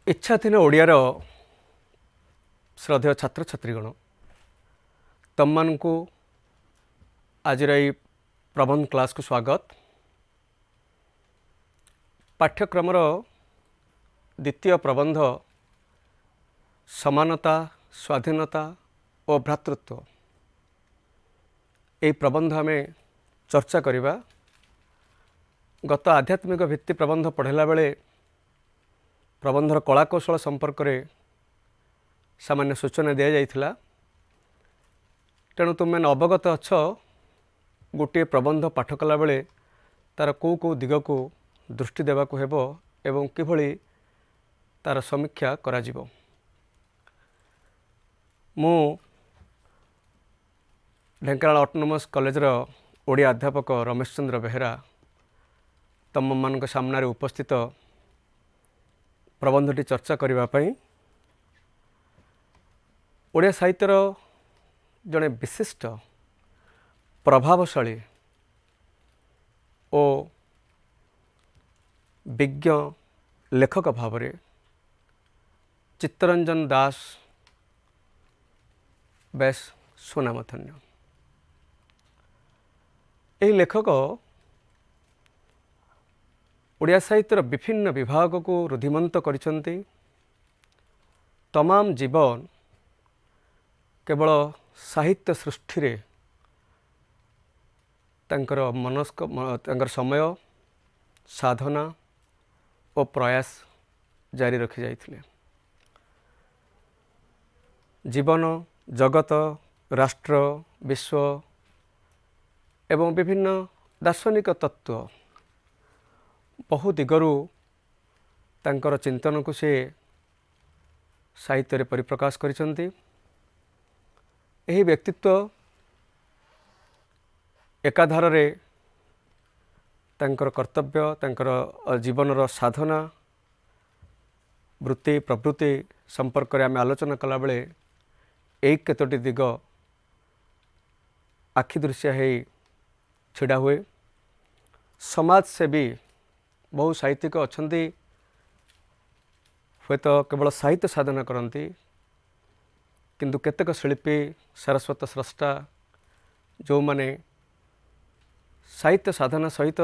इच्छाधीन ओडियार श्रद्धेय छात्र छात्रीगण तम मानू आज प्रबंध क्लास को स्वागत। पाठ्यक्रम द्वितीय प्रबंध समानता स्वाधीनता और भ्रातृत्व यह प्रबंध आम चर्चा करवा। गत आध्यात्मिक भित्ति प्रबंध पढ़ला बेले प्रबंधर कलाकौशल संपर्क में सामान्य सूचना दि जाइथिला। तेणु तुम मैंने अवगत अच्छ गोटे प्रबंध पाठ कला बेले तार कौ दिग को दृष्टि देवाक हेबो एवं किभली तार समीक्षा करा जिवो। मु ढेंकानाल ऑटोनोमस कॉलेज ओडिया अध्यापक रमेश चंद्र बेहेरा तम मान सामने उपस्थित प्रबंधटी चर्चा करने ओडिया साहित्यर जड़े विशिष्ट प्रभावशाली और विज्ञ लेखक भाव में चित्तरंजन दास बेस सुनामधन्य। यह लेखक ओडिया साहित्यर विभिन्न विभाग को रुधिमंत करिसंती। तमाम जीवन केवल साहित्य सृष्टि रे तांकर मनस्क तांकर समय साधना और प्रयास जारी रखी जाइथिले। जीवन जगत राष्ट्र विश्व एवं विभिन्न दार्शनिक तत्व बहु दिगरु तांकर चिंतन को से साहित्य रे परिप्रकाश करिसंती। एही व्यक्तित्व एकाधार रे तांकर कर्तव्य तांकर जीवनर साधना वृत्ति प्रवृत्ति संपर्क रे आमे आलोचना कला बेले एक केतोटी दिग आखि दृश्य है छिड़ा हुए। समाज सेवी बहु साहित्यिक अच्छी हे तो केवल साहित्य साधना करती किंतु केतेक शिल्पी सारस्वत स्रष्टा जो माने साहित्य साधना सहित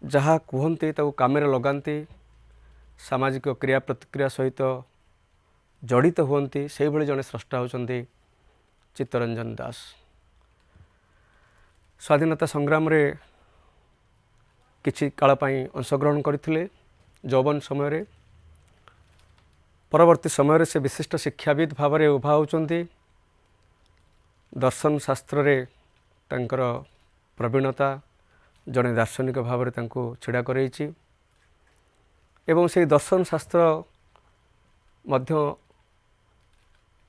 जहाँ कहते ताको कामेर लगाती सामाजिक क्रिया प्रतिक्रिया सहित जड़ित हुंती से भली जड़े स्रष्टा होचंती चित्तरंजन दास। स्वाधीनता संग्राम रे किछि काल पाई अंशग्रहण करथिले जौवन समय रे। परवर्ती समय रे से विशिष्ट शिक्षाविद भाव में उभा होचंती। दर्शन शास्त्र रे तांकर प्रवीणता जड़े दार्शनिक भाव में तांको छिड़ा करैछि एवं से दर्शन शास्त्र मध्य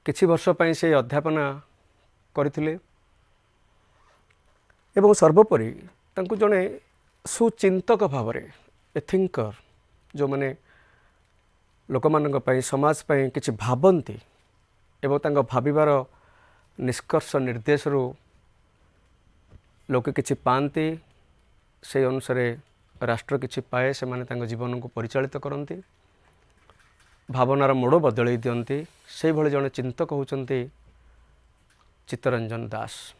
किछि वर्ष पई से अध्यापना करथिले एवं सर्वोपरि तांको जड़े सुचिंतक भाव में ए थिंकर जो माने लोक मानक पई समाज पई किछि भाबंती एवं तांको भाबिबार निष्कर्ष निर्देश रु लोके किछि पांती से अनुसार राष्ट्र किछि पाए से माने तांको जीवन को परिचालित करती भावनार मोड़ बदल दियंती से भली जड़े चिंतक होचंती चित्तरंजन दास।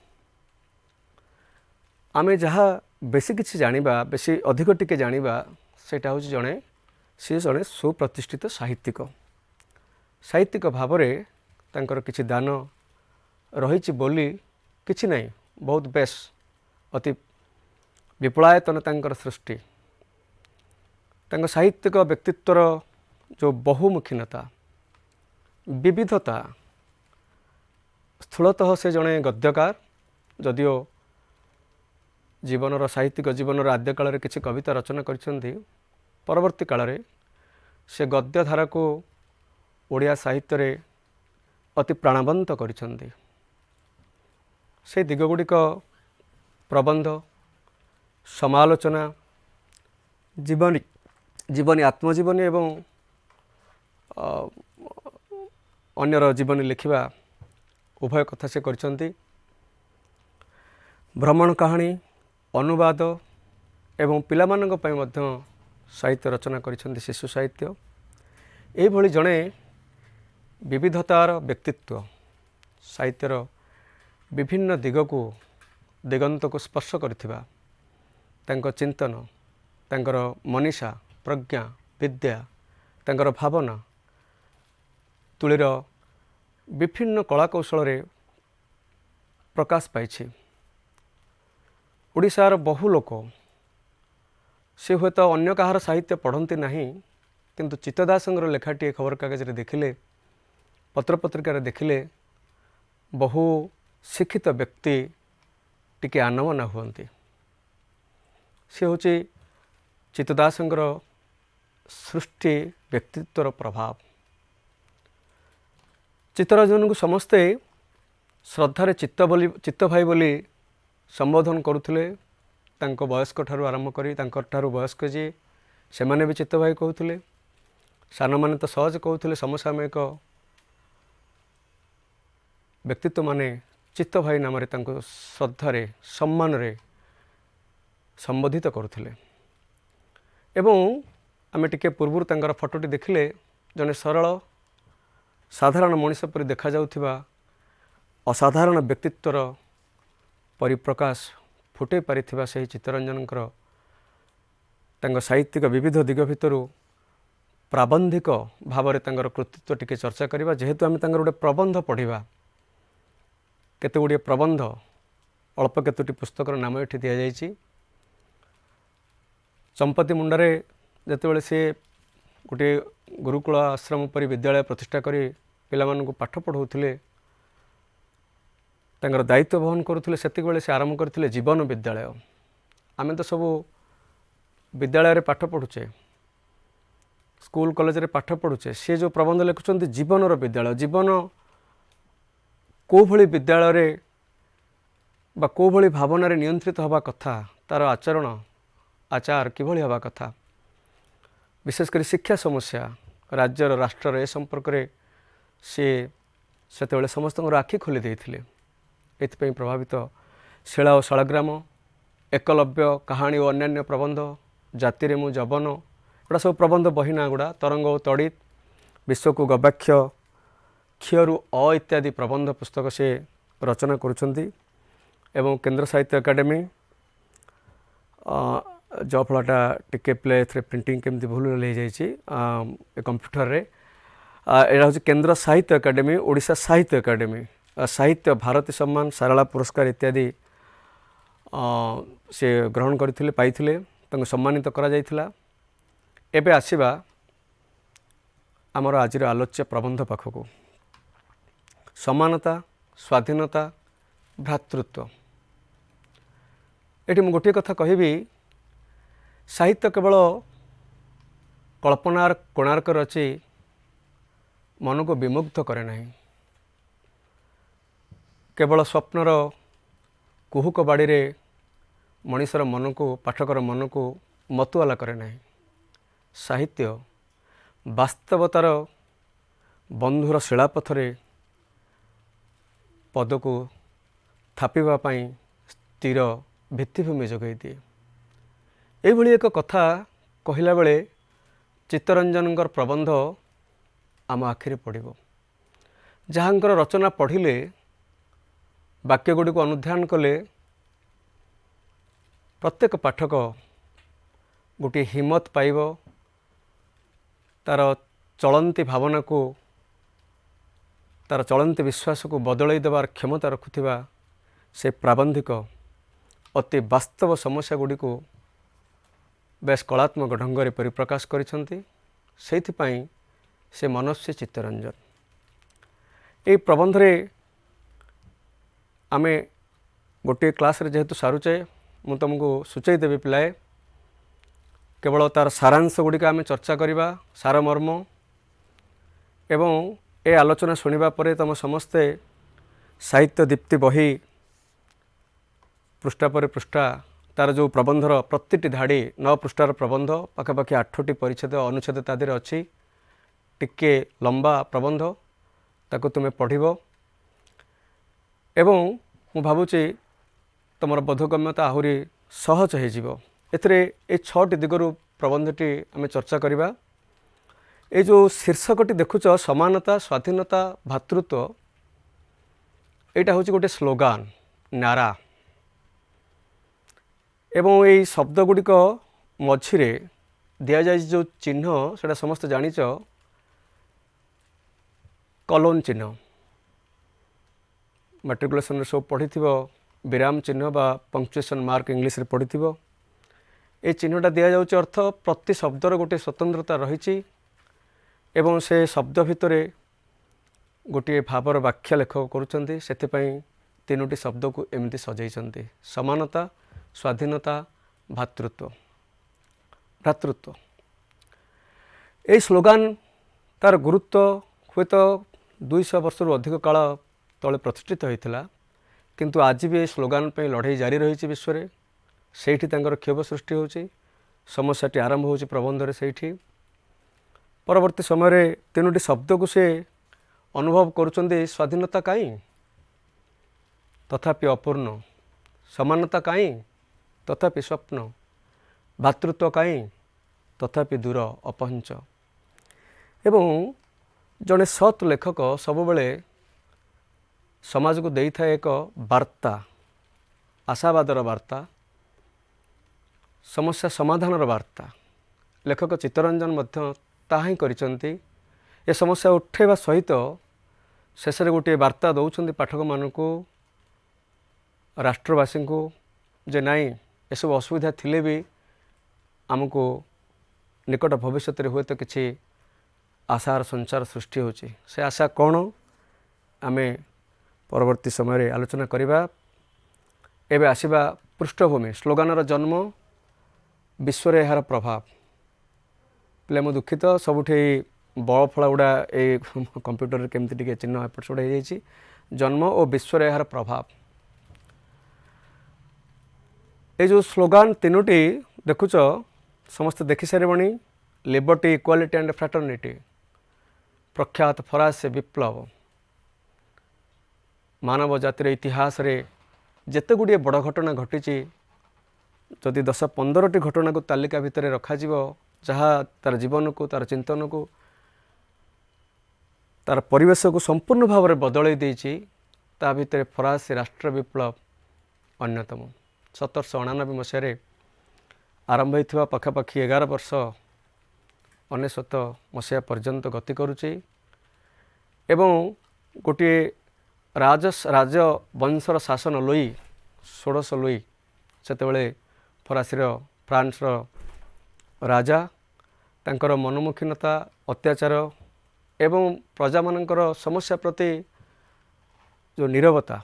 आमे जहाँ बेसी किछि जानिबा बेसी अधिक टिके जानिबा सेटा होछि जड़े सी जड़े सुप्रतिष्ठित साहित्यिक भाव में तांकर किछि दान रहिछि बोली किछि नहीं बहुत बेस अति विपुलायतन तांकर सृष्टि तांकर साहित्यिक व्यक्तित्वर जो बहुमुखीनता विविधता स्थूलतः से जड़े गद्यकार जदिओ जीवनर साहित्यिक जीवनर आद्य काल में किसी कविता रचना करछंती परवर्ती काल में से गद्यधारा को ओडिया साहित्य रे अति प्राणवंत करछंती। से दिगगुड़िक प्रबंध समालोचना जीवनी आत्मजीवनी एवं अन्यर जीवनी लिखिबा उभय कथा से करछंती। भ्रमण कहानी अनुवाद एवं पिलामानंक पई मध्य साहित्य रचना करिसेंती शिशु साहित्य ଏଇଭଳି ଜଣେ ବିବିଧତାର ବ୍ୟକ୍ତିତ୍ୱ ସାହିତ୍ୟର ବିଭିନ୍ନ ଦିଗକୁ ଦିଗନ୍ତକୁ ସ୍ପର୍ଶ କରିଥିବା ତାଙ୍କ ଚିନ୍ତନ, ତାଙ୍କର ମନୀଷା, ପ୍ରଜ୍ଞା, ବିଦ୍ୟା, ତାଙ୍କର ଭାବନା ତୁଳିର ବିଭିନ୍ନ କଳାକୌଶଳରେ ପ୍ରକାଶ ପାଇଛି। ଓଡ଼ିଶାର ବହୁ ଲୋକ ସେ ହୁଏତ ଅନ୍ୟ କାହାର ସାହିତ୍ୟ ପଢ଼ନ୍ତି ନାହିଁ, କିନ୍ତୁ ଚିତ୍ତଦାସଙ୍କର ଲେଖାଟିଏ ଖବରକାଗଜରେ ଦେଖିଲେ, ପତ୍ରପତ୍ରିକାରେ ଦେଖିଲେ ବହୁ ଶିକ୍ଷିତ ବ୍ୟକ୍ତି ଟିକେ ଆନମନା ହୁଅନ୍ତି। ସେ ହେଉଛି ଚିତ୍ତଦାସଙ୍କର ସୃଷ୍ଟି ବ୍ୟକ୍ତିତ୍ୱର ପ୍ରଭାବ। ଚିତ୍ତରଞ୍ଜନଙ୍କୁ ସମସ୍ତେ ଶ୍ରଦ୍ଧାରେ ଚିତ୍ତ ଭାଇ ବୋଲି ସମ୍ବୋଧନ କରୁଥିଲେ। ତାଙ୍କ ବୟସ୍କ ଠାରୁ ଆରମ୍ଭ କରି ତାଙ୍କଠାରୁ ବୟସ୍କ ଯିଏ ସେମାନେ ବି ଚିତ୍ତ ଭାଇ କହୁଥିଲେ। ସାନମାନେ ତ ସହଜ କହୁଥିଲେ। ସମସାମୟିକ ବ୍ୟକ୍ତିତ୍ୱମାନେ ଚିତ୍ତ ଭାଇ ନାମରେ ତାଙ୍କୁ ଶ୍ରଦ୍ଧାରେ ସମ୍ମାନରେ ସମ୍ବୋଧିତ କରୁଥିଲେ। ଏବଂ ଆମେ ଟିକେ ପୂର୍ବରୁ ତାଙ୍କର ଫଟୋଟି ଦେଖିଲେ ଜଣେ ସରଳ ସାଧାରଣ ମଣିଷ ପରି ଦେଖାଯାଉଥିବା ଅସାଧାରଣ ବ୍ୟକ୍ତିତ୍ୱର ପରିପ୍ରକାଶ ଫୁଟାଇ ପାରିଥିବା ସେହି ଚିତ୍ତରଞ୍ଜନଙ୍କର ତାଙ୍କ ସାହିତ୍ୟିକ ବିବିଧ ଦିଗ ଭିତରୁ ପ୍ରାବନ୍ଧିକ ଭାବରେ ତାଙ୍କର କୃତିତ୍ୱ ଟିକେ ଚର୍ଚ୍ଚା କରିବା। ଯେହେତୁ ଆମେ ତାଙ୍କର ଗୋଟେ ପ୍ରବନ୍ଧ ପଢ଼ିବା, କେତେ ଗୁଡ଼ିଏ ପ୍ରବନ୍ଧ, ଅଳ୍ପ କେତୋଟି ପୁସ୍ତକର ନାମ ଏଠି ଦିଆଯାଇଛି। ଚମ୍ପତି ମୁଣ୍ଡାରେ ଯେତେବେଳେ ସେ ଗୋଟିଏ ଗୁରୁକୁଳ ଆଶ୍ରମ ପରି ବିଦ୍ୟାଳୟ ପ୍ରତିଷ୍ଠା କରି ପିଲାମାନଙ୍କୁ ପାଠ ପଢ଼ାଉଥିଲେ, ତାଙ୍କର ଦାୟିତ୍ୱ ବହନ କରୁଥିଲେ, ସେତିକିବେଳେ ସେ ଆରମ୍ଭ କରିଥିଲେ ଜୀବନ ବିଦ୍ୟାଳୟ। ଆମେ ତ ସବୁ ବିଦ୍ୟାଳୟରେ ପାଠ ପଢ଼ୁଛେ, ସ୍କୁଲ କଲେଜରେ ପାଠ ପଢ଼ୁଛେ। ସେ ଯେଉଁ ପ୍ରବନ୍ଧ ଲେଖୁଛନ୍ତି ଜୀବନର ବିଦ୍ୟାଳୟ। ଜୀବନ କେଉଁଭଳି ବିଦ୍ୟାଳୟରେ ବା କେଉଁଭଳି ଭାବନାରେ ନିୟନ୍ତ୍ରିତ ହେବା କଥା, ତା'ର ଆଚରଣ ଆଚାର କିଭଳି ହେବା କଥା, ବିଶେଷ କରି ଶିକ୍ଷା ସମସ୍ୟା ରାଜ୍ୟର ରାଷ୍ଟ୍ରର ଏ ସମ୍ପର୍କରେ ସେ ସେତେବେଳେ ସମସ୍ତଙ୍କର ଆଖି ଖୋଲି ଦେଇଥିଲେ। ଏଥିପାଇଁ ପ୍ରଭାବିତ ଶିଳା ଓ ଶାଳଗ୍ରାମ, ଏକଲବ୍ୟ କାହାଣୀ ଓ ଅନ୍ୟାନ୍ୟ ପ୍ରବନ୍ଧ, ଜାତିରେ ମୁଁ ଯବନ, ଏଗୁଡ଼ା ସବୁ ପ୍ରବନ୍ଧ ବହି ନାଁ ଗୁଡ଼ା। ତରଙ୍ଗ ଓ ତଡ଼ିତ୍, ବିଶ୍ୱକୁ ଗବାକ୍ଷ, କ୍ଷୟରୁ ଅ ଇତ୍ୟାଦି ପ୍ରବନ୍ଧ ପୁସ୍ତକ ସେ ରଚନା କରୁଛନ୍ତି। ଏବଂ କେନ୍ଦ୍ର ସାହିତ୍ୟ ଏକାଡେମୀ, ଫଳଟା ଟିକେ ପ୍ଲେ ଏଥିରେ ପ୍ରିଣ୍ଟିଂ କେମିତି ଭୁଲ ହେଇଯାଇଛି କମ୍ପ୍ୟୁଟରରେ। ଏଇଟା ହେଉଛି କେନ୍ଦ୍ର ସାହିତ୍ୟ ଏକାଡେମୀ, ଓଡ଼ିଶା ସାହିତ୍ୟ ଏକାଡେମୀ, ସାହିତ୍ୟ ଭାରତୀ ସମ୍ମାନ, ସାରଳା ପୁରସ୍କାର ଇତ୍ୟାଦି ସେ ଗ୍ରହଣ କରିଥିଲେ, ପାଇଥିଲେ, ତାଙ୍କୁ ସମ୍ମାନିତ କରାଯାଇଥିଲା। ଏବେ ଆସିବା ଆମର ଆଜିର ଆଲୋଚ୍ୟ ପ୍ରବନ୍ଧ ପାଖକୁ। ସମାନତା, ସ୍ୱାଧୀନତା, ଭ୍ରାତୃତ୍ୱ। ଏଠି ମୁଁ ଗୋଟିଏ କଥା କହିବି, ସାହିତ୍ୟ କେବଳ କଳ୍ପନାର କୋଣାର୍କ ରଚି ମନକୁ ବିମୁଗ୍ଧ କରେ ନାହିଁ, କେବଳ ସ୍ୱପ୍ନର କୁହୁକ ବାଡ଼ିରେ ମଣିଷର ମନକୁ, ପାଠକର ମନକୁ ମତୁଆଲା କରେ ନାହିଁ। ସାହିତ୍ୟ ବାସ୍ତବତାର ବନ୍ଧୁର ଶିଳାପଥରେ ପଦକୁ ଥାପିବା ପାଇଁ ସ୍ଥିର ଭିତ୍ତିଭୂମି ଯୋଗାଇ ଦିଏ। ଏଇଭଳି ଏକ କଥା କହିଲା ବେଳେ ଚିତ୍ତରଞ୍ଜନଙ୍କର ପ୍ରବନ୍ଧ ଆମ ଆଖିରେ ପଡ଼ିବ। ଯାହାଙ୍କର ରଚନା ପଢ଼ିଲେ, ବାକ୍ୟ ଗୁଡ଼ିକୁ ଅନୁଧ୍ୟାନ କଲେ, ପ୍ରତ୍ୟେକ ପାଠକ ଗୋଟିଏ ହିମ୍ମତ ପାଇବ, ତା'ର ଚଳନ୍ତି ଭାବନାକୁ, ତା'ର ଚଳନ୍ତି ବିଶ୍ୱାସକୁ ବଦଳାଇ ଦେବାର କ୍ଷମତା ରଖୁଥିବା ସେ ପ୍ରାବନ୍ଧିକ ଅତି ବାସ୍ତବ ସମସ୍ୟା ଗୁଡ଼ିକୁ ବେଶ କଳାତ୍ମକ ଢଙ୍ଗରେ ପରିପ୍ରକାଶ କରିଛନ୍ତି। ସେଇଥିପାଇଁ ସେ ମନସ୍ୱୀ ଚିତ୍ତରଞ୍ଜନ। ଏହି ପ୍ରବନ୍ଧରେ ଆମେ ଗୋଟିଏ କ୍ଲାସ୍ରେ ଯେହେତୁ ସାରୁଛେ, ମୁଁ ତୁମକୁ ସୂଚାଇ ଦେବି ପିଲାଏ, କେବଳ ତା'ର ସାରାଂଶ ଗୁଡ଼ିକ ଆମେ ଚର୍ଚ୍ଚା କରିବା, ସାରମର୍ମ। ଏବଂ ଏ ଆଲୋଚନା ଶୁଣିବା ପରେ ତୁମ ସମସ୍ତେ ସାହିତ୍ୟ ଦୀପ୍ତି ବହି ପୃଷ୍ଠା ପରେ ପୃଷ୍ଠା, ତା'ର ଯେଉଁ ପ୍ରବନ୍ଧର ପ୍ରତିଟି ଧାଡ଼ି 9 ପୃଷ୍ଠାର ପ୍ରବନ୍ଧ, ପାଖାପାଖି 8ଟି ପରିଚ୍ଛେଦ ଅନୁଚ୍ଛେଦ ତା ଦେହରେ ଅଛି। ଟିକେ ଲମ୍ବା ପ୍ରବନ୍ଧ, ତାକୁ ତୁମେ ପଢ଼ିବ ଏବଂ ମୁଁ ଭାବୁଛି ତୁମର ବୋଧଗମ୍ୟତା ଆହୁରି ସହଜ ହୋଇଯିବ। ଏଥିରେ ଏ 6ଟି ଦିଗରୁ ପ୍ରବନ୍ଧଟି ଆମେ ଚର୍ଚ୍ଚା କରିବା। ये जो शीर्षकटी देखुच समानता स्वाधीनता भातृत्व यहाँ हूँ गोटे स्लोगान नारा एवं यही शब्द गुड़िक मझिरे दि जाए जो चिन्ह से समस्त जाच कलोन चिन्ह मैट्रिकुलेसन सब पढ़ी विराम चिन्ह बा पंक्चुएसन मार्क इंग्लीश रे पढ़ी ये चिन्हटा दि जाऊँ अर्थ प्रति शब्दर गोटे स्वतंत्रता रही एवं से शब्द भितर गोटे भावर व्याख्या लेखक करुँच से तीनोटी शब्द को एमती सजाई समानता स्वाधीनता भातृत्व भ्रातृत्व। यही स्लोगान तार गुरुत्व हुए तो 200 वर्ष अधिक काल तले प्रतिष्ठित होता किंतु आज भी स्लोगान पर लड़ाई जारी रही विश्व में से क्षोभ सृष्टि होची समस्याटी आरंभ होची प्रबंधरे से परवर्ती समय तीनोटी शब्द को से अनुभव करुँच स्वाधीनता कहीं तथापि अपूर्ण समानता कहीं तथापि स्वप्न भातृत्व कहीं तथापि दूर अपहंच एवं जड़े सत् लेखक सबुबले समाज को देई थाए एक वार्ता आशावादर वार्ता समस्या समाधानर वार्ता लेखक चित्तरंजन मध्य ताही करिसंती ए समस्या उठेबा सहित शेष गोटे वार्ता दौरान पाठक मानक राष्ट्रवासी को जे नाई एसब असुविधा थिले भी आमको निकट भविष्य हुए तो किसी आशार संचार सृष्टि होची से आशा कौन आमे परवर्ती समय आलोचना करिबा। एबे आसीबा पृष्ठभूमि स्लोगानर जन्म विश्व रे यार प्रभाव पे मु दुखित सबुठी बल फल गुड़ा ये कंप्यूटर केमती टिके चिन्ह एपट सेपट हो जाइए जन्म और विश्व रे यार प्रभाव ये जो स्लोगान तीनोटी देखुच समस्त देखि सारे लिबर्टी इक्वालिटी एंड फ्रैटर्निटी प्रख्यात फरासे विप्लव मानव जातिर इतिहास रे जेते गुड़िए बड़ घटना घटी जदि 10-15टी घटना को तालिका भितर रखा जहाँ तार जीवन को तार चिंतन को तार परिवेश को संपूर्ण भाव में बदल देती ता भितर फरासी राष्ट्र विप्लव अन्यतम 1799 मसीह आरंभ होता पखापाखि 11 वर्ष 19 मसीहा पर्यंत गति करुच्ची एवं गोटे राजवंशर शासन लुई 16 लुई से फ्रांस राजा तांकर मनमुखीनता अत्याचार एवं प्रजा मानकर समस्या प्रति जो नीरवता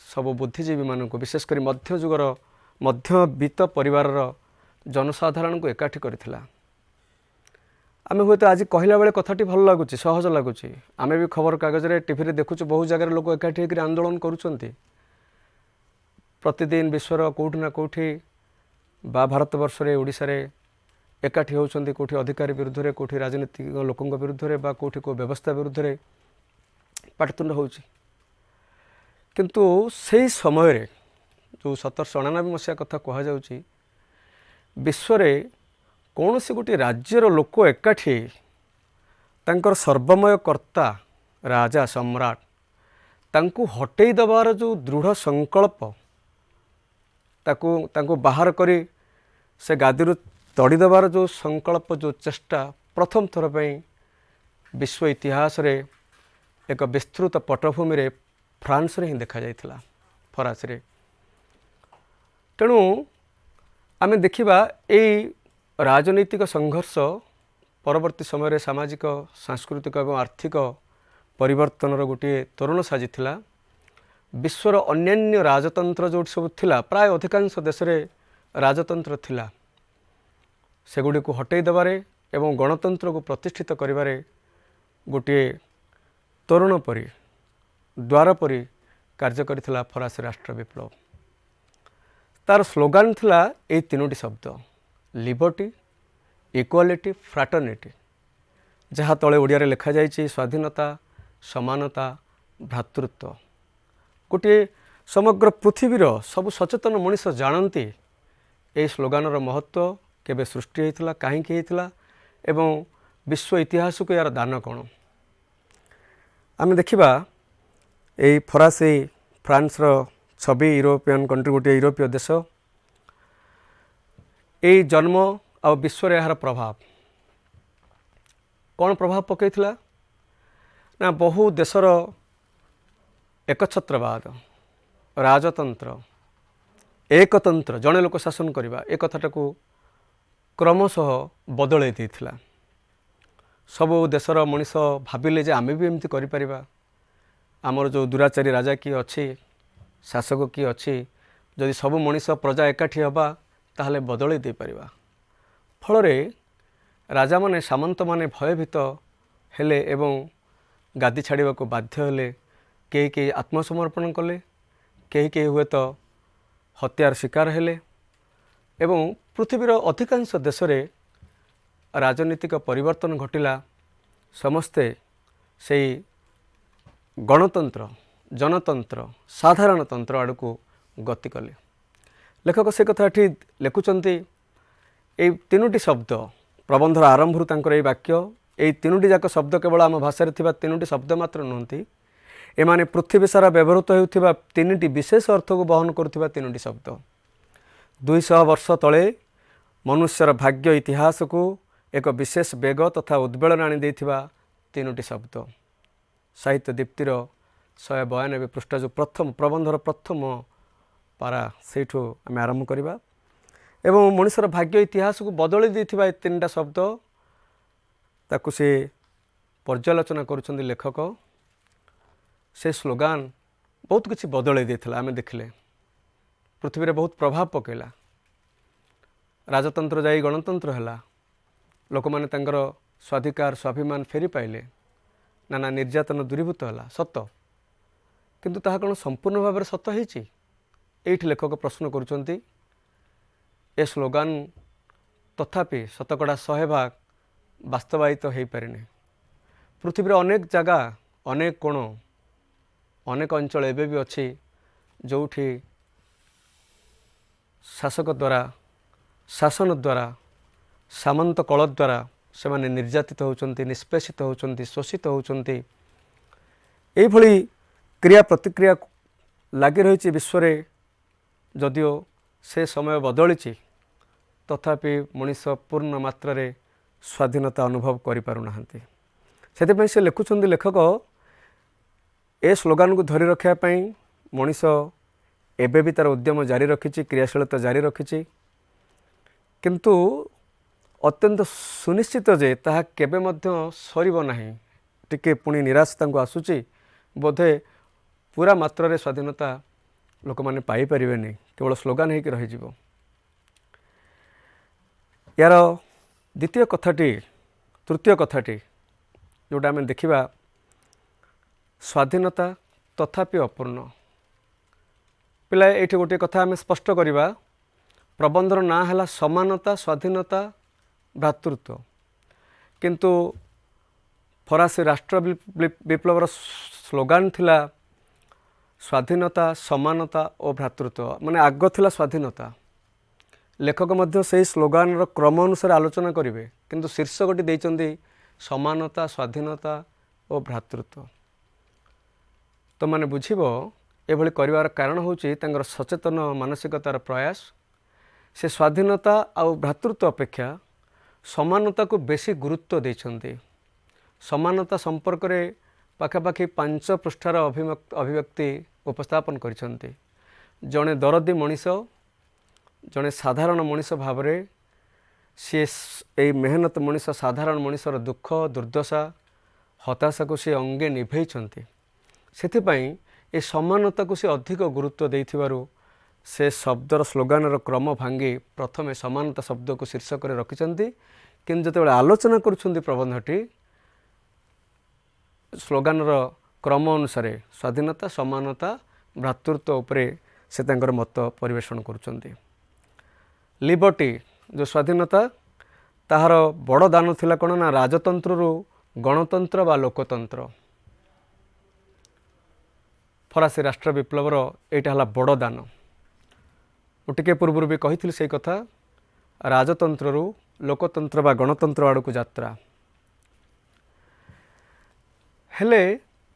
सब बुद्धिजीवी मानक विशेषकर मध्ययुगर मध्यवित्त परिवार जनसाधारण को एकाठी करथिला। आमे हुए तो आज कहला बेले कथाटी भल लगुच सहज लगुच आमे भी खबर कागज रे टीवी रे देखुछु बहु जगह लोक एकाठी होकर आंदोलन करुछंती प्रतिदिन विश्वर कोठी ना कोठी बा भारतवर्ष रे ओडिसा रे एकाठी होउछंती कोठी अधिकारी विरुद्ध रे कोठी राजनीतिक लोकंग विरुद्ध रे बा कोठी को व्यवस्था विरुद्ध रे पाटतुंड होउछि किंतु सेही समय रे जो 1799 मसीहा कथा कहा जाउछि विश्व रे कौन से गोटे राज्यर लोक एकाठी तांकर सर्वमय कर्ता राजा सम्राट तांको हटेई दबार जो दृढ़ संकल्प तांको बाहर करी से गादी तड़ी दबार जो संकल्प जो चेष्टा प्रथम थर पे विश्व इतिहास रे एक विस्तृत पटभूमि रे फ्रांस रे ही देखा जाइथिला फरास रे। तेणु आमे देखिबा एई राजनैतिक संघर्ष परवर्ती समय सामाजिक सांस्कृतिक और आर्थिक परिवर्तन गोटे तोरण साजिथिला। विश्वर अन्यान्य राजतंत्र जो सब थिला प्राय अधिकांश देश रे राजतंत्र थिला सेगुड़ी को हटेई देबारे एवं गणतंत्र को प्रतिष्ठित करिबारे गोटे तोरण परी द्वार परी कार्य करिथिला फरासी राष्ट्र विप्लव। तार स्लोगान थिला ए तीनोटी शब्द लिबर्टी इक्वालिटी फ्रैटर्निटी जहाँ तले ओडिया रे लिखा जाइछि स्वाधीनता समानता भ्रातृत्व। गोटे समग्र पृथ्वीर सबु सचेतन मनीष जानती ए स्लोगानर महत्व केबे सृष्टि होइथिला काहेकि होइथिला एवं विश्व इतिहास को यार दान कौन आम देखा यही फरासी फ्रांस रो छवि यूरोपियन कंट्री गोटे यूरोपीय देश यही जन्म आ विश्व यार प्रभाव कौन प्रभाव पकईला ना बहु देशर एकछत्रवाद राजतंत्र एकतंत्र जड़े लोक शासन करवा एक कथाटा को क्रमशः बदल देता सबू देशर मनीष भाविले जे आमे भी एमती करिपरिबा आमर जो दुराचारी राजा किए अच्छी शासक किए अच्छी जदि सबू मनीष प्रजा एकाठी हवा ताहले बदल दे परिबा फल राजा माने सामंत माने भयभीत हेले एवं गादी छाड़वा को बाध्य हेले कई कई आत्मसमर्पण कले कई कई हुए तो हत्यार शिकार हेले एवं पृथ्वीर अधिकांश देश रे राजनीतिक परिवर्तन घटिला समस्ते से गणतंत्र जनतंत्र साधारण तंत्र आड़ को गति कले लेखक से कथाटी लिखुंट ये तीनोटी शब्द प्रबंधर आरंभ तांकर वाक्य ये तीनोटी जाक शब्द केवल आम भाषा तीनोटी शब्द मात्र नुहति एमाने पृथ्वी सारा व्यवहृत होता तीनोटी विशेष अर्थ को बहन करुवा तीनोटी शब्द 200 वर्ष तले मनुष्यर भाग्य इतिहास को एक विशेष बेग तथा उद्वेलन आनी देथिबा तीनोटी शब्द साहित्य दीप्तिर 192 पृष्ठ जो प्रथम प्रबंधर प्रथम पारा सेठू आम आरंभ करवा एवं मनुष्यर भाग्य इतिहास को बदली देथिबा तीनटा शब्द ताकू से पर्यालोचना करुछंदी लेखक से स्लोगान बहुत किसी बदल देता आम देखले पृथ्वी रे बहुत प्रभाव पकेला राजतंत्र जाई गणतंत्र है लोक मैंने तांकर स्वाधिकार स्वाभिमान फेरी पाइले नाना निर्यातन दूरीभूत है सत किंतु ताहा कौन संपूर्ण भाव में सत होती लेखक प्रश्न करुँच ए स्लोगान तथापि शतकड़ा 100 भाग बास्तवायित हो पारिनी पृथ्वी अनेक जगह अनेक कोण अनेक अंचल एवं भी अच्छी जोठी शासक द्वारा शासन द्वारा सामंत कल द्वारा से माने निर्यातित होउचंती निष्पेषित होउचंती शोषित होउचंती एई भली क्रिया प्रतिक्रिया लगी रही विश्व रे जदिओ से समय बदली तथापि मनीष पूर्ण मात्रा रे स्वाधीनता अनुभव करि पारु नाहंती सेति से लिखुचंदी लेखक ए स्लोगान को धरी रखा मनीष एबे भी तार उद्यम जारी रखी क्रियाशीलता जारी रखी किंतु अत्यंत सुनिश्चित जे ताहा केबे मध्य सरिबो नाही टिके पुणी निराशा आसूची बोधे पूरा मात्रा रे स्वाधीनता लोक माने पाई परिबेनी केवल स्लोगान होकर रही यार द्वितीय कथाटी तृतीय कथाटी जोटा आम देखा स्वाधीनता तथापि अपूर्ण पिला ये गोटे कथा आम स्पष्ट करवा प्रबंधर ना है समानता स्वाधीनता भ्रातृत्व किंतु फरासी राष्ट्र विप्लवर स्लोगान थिला स्वाधीनता समानता और भ्रातृत्व माने आग थिला स्वाधीनता लेखक मध्य से स्लोगान रो क्रम अनुसार आलोचना करेंगे किंतु शीर्षकटी देइचंदी समानता स्वाधीनता और भ्रातृत्व तो माने बुझिबो एभली करिवार कारण होची तांगर सचेतन मानसिकतार प्रयास से स्वाधीनता और भ्रातृत्व अपेक्षा समानता को बेसी गुरुत्व देइछंती समानता संपर्क में पाखापाखि 5 पृष्ठार अभिव्यक्ति उपस्थापन करिछंती जड़े दरदी मनीष जड़े साधारण मनीष भाव सी ए मेहनत मनीष साधारण मनीषर दुख दुर्दशा हताशा को सी अंगे निभेइछंती सेथिपाई ए समानता को सी अधिक गुरुत्व देइथिबारु से शब्दर स्लोगानर क्रम भांगी प्रथमे समानता शब्द को शीर्षक रखिछंती किंतु जतबेले आलोचना करुछंती प्रबंधटी स्लोगानर क्रम अनुसार स्वाधीनता समानता भ्रातृत्व उपरे से तांकर मत परिवेषण करुछंती लिबर्टी जो स्वाधीनता ताहार बड़ दान थिला कोन ना राजतंत्र रु गणतंत्र बा लोकतंत्र फरासी राष्ट्र विप्लवर एटा हला बड़ दान टिके पूर्व भी कही से कथा राजतंत्र रु लोकतंत्र बा गणतंत्र आड़ को यात्रा हेले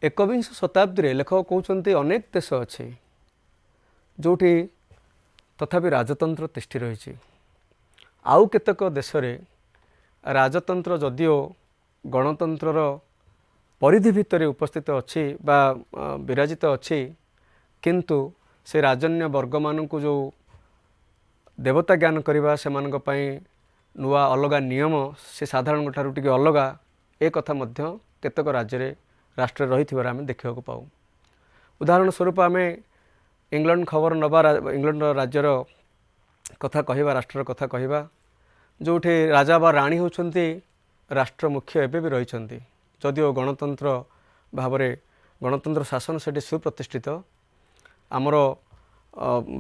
एकविंश शताब्दी लेखक कहते अनेक देश अच्छे जोठी तथापि राजतंत्र तिष्ठि रही आउ केतक देश रे राजतंत्र जदिओ गणतंत्रर परिधि भितर उपस्थित अच्छी बा विराजित अच्छी किंतु से राजन्य वर्ग मानू जो देवता ज्ञान करवा से नुआ अलग नियम से साधारण ठारू टिके अलगा ए कथा मध्य केतक राज्य राष्ट्र रही आम देखा पाऊ। उदाहरण स्वरूप आम इंग्लैंड खबर नवा इंग्लैंड राज्यर कथा कहवा राष्ट्र कथा कहवा जोठी राजा बा राणी होती राष्ट्र मुख्य एवं भी रही जदिओ गणतंत्र भाव गणतंत्र शासन से सुप्रतिष्ठित आमर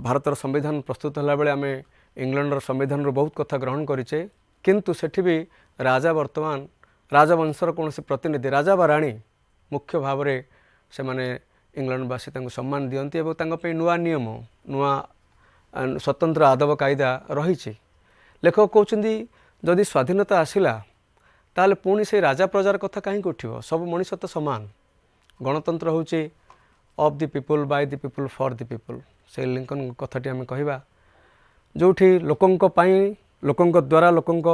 भारतर संविधान प्रस्तुत होला बेले आम इंग्लैंडर संविधान बहुत कथा ग्रहण करें किंतु सेठी भी राजा वर्तमान राजवंशर कौन से प्रतिनिधि राजा बा राणी मुख्य भाव से माने इंग्लैंडवासी सम्मान दियंती एवं तांको नुआ नियम नुआ स्वतंत्र आदब कायदा रही। लेखक कहते जदि स्वाधीनता आसला ताले पुणी से राजा प्रजार कथा कहीं उठिब सब मनीष तो समान गणतंत्र होची of the people by the people for the people से लिंकन कथाटी आम कहवा जोठी लोकंक पाई लोकंक द्वारा लोकंक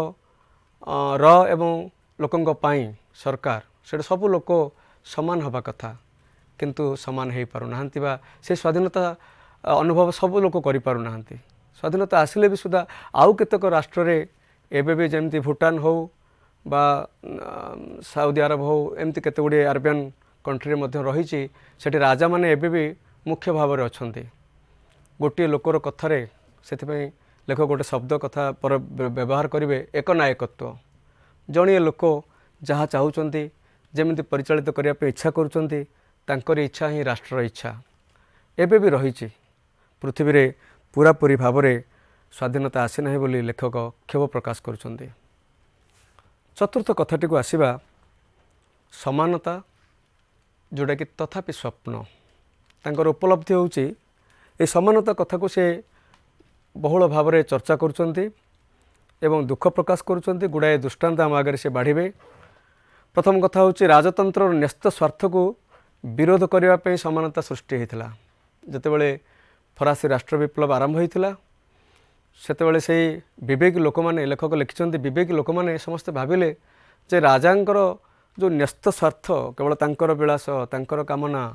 एवं लोकंक पाई सरकार से सब लोक समान हवा कथा किंतु समान हो पार से स्वाधीनता अनुभव सब लोक करि पारु नाहंती। स्वाधीनता आसिले भी सुधा आउ केतक राष्ट्र रे एबे भी जमती भूटान हो बा सऊदी अरब हो एमती केते गुडे अरबियन कंट्री मध्य रही सेठी राजा माने एबे भी मुख्य भाव में अच्छा गोटे लोकर कथारे से लेखक गोटे शब्द कथा पर व्यवहार करेंगे एक नायकत्व जड़े लोक जहाँ चाहते जमी परिचालित करने इच्छा कर इच्छा ही राष्ट्र इच्छा एबे भी रही पृथ्वी रे पूरापूरी भाव में स्वाधीनता आसी ना बोली लेखक क्षोभ प्रकाश करुछन्ति। चतुर्थ कथाटी को आसिबा समानता जोटा कि तथापि स्वप्न तांकर उपलब्धि होउची ए समानता कथा को से बहुल भाव में चर्चा करुछन्ति एवं दुख प्रकाश करुछन्ति गुड़ाए दृष्टांत आम आगे से बाढ़े। प्रथम कथा होउची राजतंत्र न्यस्त स्वार्थ को विरोध करने समानता सृष्टि होता जितेबाला फरासी राष्ट्र विप्लव आरंभ होता सेतेबेले से विवेकी लोक मैंने लेखक लिखिं विवेकी लोक मैंने समस्ते भाविले जे राजांकर जो न्यस्त स्वार्थ केवल तांकर विलास तांकर कामना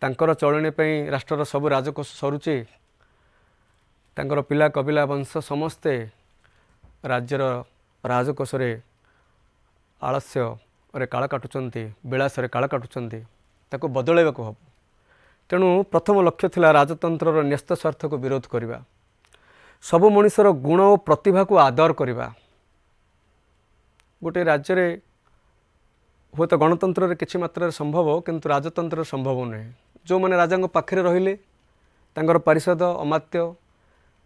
तांकर चलणी राष्ट्र सब राजकोष सरुची तांकर पिला कबिला वंश समस्ते राज्यर राजकोष आलस्य रे काळ काटुचंती विलास रे काळ काटुचंती ताको बदलैबाको हबो। तेणु प्रथम लक्ष्य थिला राजतंत्र न्यस्त स्वार्थ को विरोध करवा सबु मनुष्यर गुण और प्रतिभा को आदर करवा। गोटे राज्य रे हुए तो गणतंत्र रे किछि मात्रा संभव किंतु राजतंत्र संभव नुहे जो मैंने राजा पाखे रहिले तांकर पारिषद अमात्य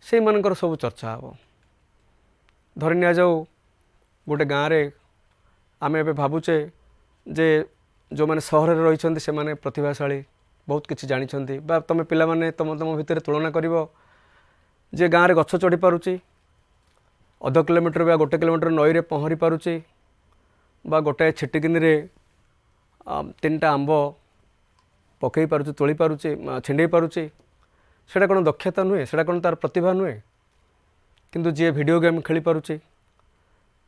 से मानकर सब चर्चा हे धरी नि जाऊ गोटे गाँव रे आमे एबे भाबुचे जे जो मैंने सहर रे रहिछन्ति से माने प्रतिभाशाली बहुत किछि जानिछन्ति बा तमे पिला माने तम भितर तुलना करिवो जे गाँव में गछ चढ़ी पारुची अध किलोमीटर बा गोटे किलोमीटर नई रे पहरी पारुची बा गोटे छिटिकिनी रे तीनटा आंब पकई पारुची तोली पारुची छिंडे पारुची सेटा कोन दक्षता नुहे सेटा कोन तार प्रतिभा नुहे किंतु जे वीडियो गेम खेली पारुची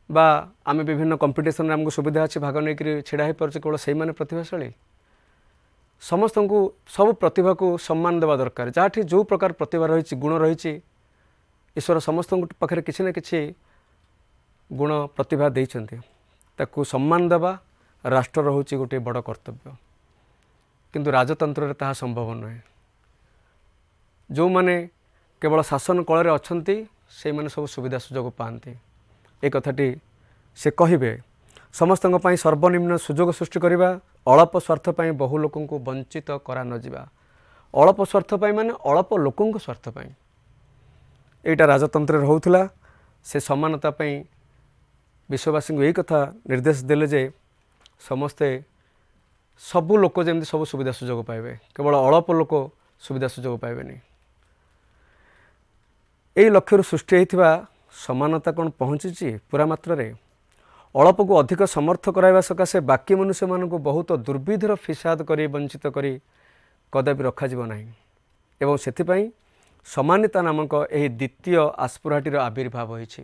बा आमे विभिन्न कंपिटिशन आमको सुविधा अच्छी भाग नहीं छिड़ा हो पार्छ केवल से मैंने प्रतिभाशाली समस्त को सब प्रतिभा को सम्मान देवा दरकार जहाँ जो प्रकार प्रतिभा रही गुण रही ईश्वर समस्त पाखे किसी न किसी गुण प्रतिभा देइछन्ति ताकू सम्मान देवा राष्ट्र होची गोटे बड़ कर्तव्य किंतु राजतंत्र ताहा संभव नुहे जो माने केवल शासन कल अच्छी से माने सब सुविधा सुजोग पाती एक कथाटी से कहिबे समस्त सर्वनिम्न सुजोग सृष्टि करवा अल्प स्वार्थ बहु लोक वंचित करा न जिबा अल्प स्वार्थ माने अल्प लोक स्वार्थ एटा राजतंत्र होउथला से समानता विश्ववासी को यही कथा निर्देश देले जे समस्ते सबु लोक जमी सब सुविधा सुजोग पाइबे केवल अल्प लोक सुविधा सुजोग पाइबेनी यही लक्ष्य सृष्टि होइथिबा समानता कौन पहुँची पूरा मात्रा रे अल्प को अधिक समर्थ कराइबा सकाशे बाकी मनुष्य मानक बहुत दुर्विधर फिसाद कर वंचित कर कदापि रखाଯିब नाही एवं सेथिपाई समानता नामक यह द्वितीय आस्पृहाटीर आविर्भाव होइछि।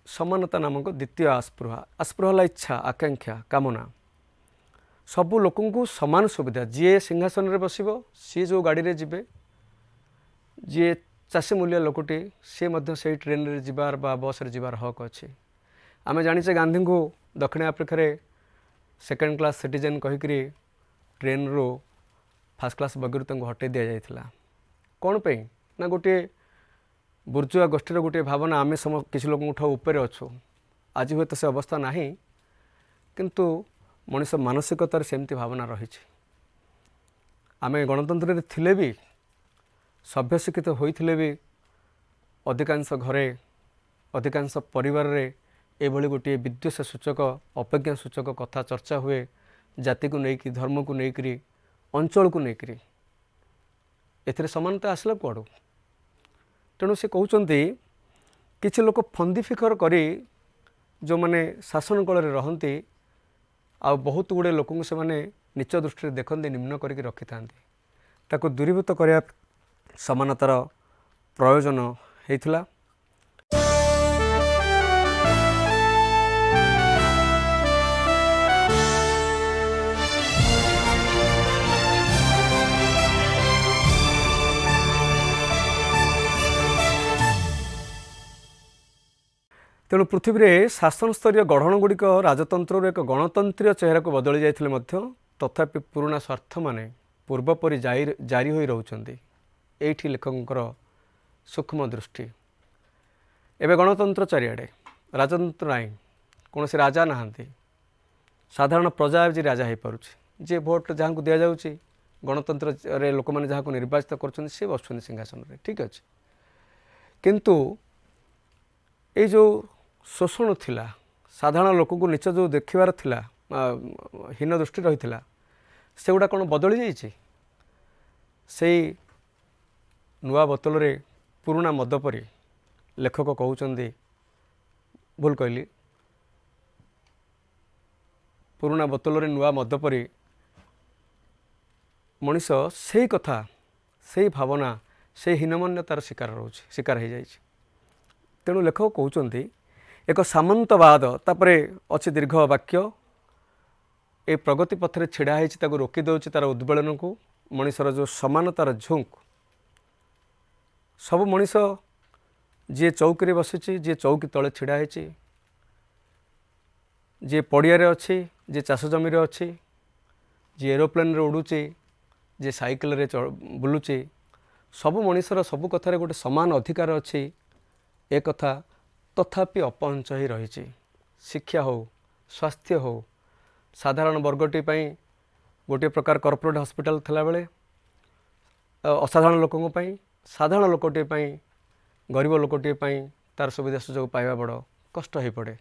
समानता नामक द्वितीय आस्पृहा इच्छा आकांक्षा कामना सबू लोक समान सुविधा जी सिंहासन रे बसिबो सी जो गाड़ी रे जिबे जी चाषी मूल्य लोकटी सी मध्य से ट्रेन रे जिबार बा बस रे जिबार हक अच्छे। आमे जानिचे गांधी को दक्षिण आफ्रिका रे second class citizen कहिकरी train row first class बगीर हटे दि जाइथिला कौन पे ना गोटे बुर्जुआ गोष्ठीर गोटे भावना आमे किसी लोक ऊपर अच्छु आज हुए तो से अवस्था नहीं किंतु मनीष मानसिकतार सेमती भावना रही। आमे गणतंत्र थिले भी सभ्य शिक्षित होइथिले भी अधिकांश घरे अधिकांश परिवार रे एभली गोटे विद्वेष सूचक अपेक्षा सूचक कथा चर्चा हुए जाति को लेकिन धर्म को लेकिन अंचल को लेकिन एथिरे समानता आसला कुआड़ू। तेणु से कहते किसी लोक फंदी फिकर करी जो माने शासन कल रहती आ बहुत गुड़े लोक से माने नीच दृष्टि देखते निम्न करके रखि था ताको दूरीभूत करने समानतार प्रयोजन होता। तेणु पृथ्वी रे शासन स्तरीय गढ़ण गुड़िक राजतंत्र एक गणतंत्रीय चेहरा को बदली जाइथिले मध्य तथापि पुराना स्वार्थ माने पूर्वपरि जारी होई रहउछन्ति। एठी लेखकर सूक्ष्म दृष्टि एवं गणतंत्र चारिआडे राजतंत्र नाई कौन से राजा नहांती साधारण प्रजा आज राजा हो पारुछि जे भोट जहाँ को दि जाउछि गणतंत्र रे लोक मैंने जहाँ को निर्वाचित कर सी बसुँच सिंहासन रे ठीक अच्छे किंतु ये जो शोषण थिला साधारण लोक को नीच जो देखिबार थिला हीन दृष्टि रही से गुड़ा कौन बदली जाइए से नुआ बोतल रे पुराना मद परी लेखक कहउचंदी भूल कहली पुराना बोतल रे नुआ मद परी मनीष से कथा से भावना से हीनमान्यतार शिकार रोचे शिकार हो जाइए। तेणु लेखक कहउचंदी एक सामंतवाद तापरे अच्छी दीर्घ वाक्य ए प्रगति पथरे छिड़ा होती रोकी दौर तार उद्बेलन को मनीषर जो समानतार झुंक सब मनीष जी चौकी बसी जी चौकी तले छिड़ा होती जी पड़िया अच्छी जी चाष जमी अच्छी जी एरोप्लेन रे उड़ूची जी साइकिल रे बुलूची सब मनीषर सब कथार गोटे सामान अधिकार अच्छी ए कथा तथापि अपहंच ही रही। शिक्षा हो स्वास्थ्य हो साधारण वर्गटी गोटे प्रकार कॉर्पोरेट हॉस्पिटल थिला बेले असाधारण लोकों साधारण लोकटे गरीब लोकटे तार सुविधा सुजोग पाइबा बड़ कष्ट हो पड़े।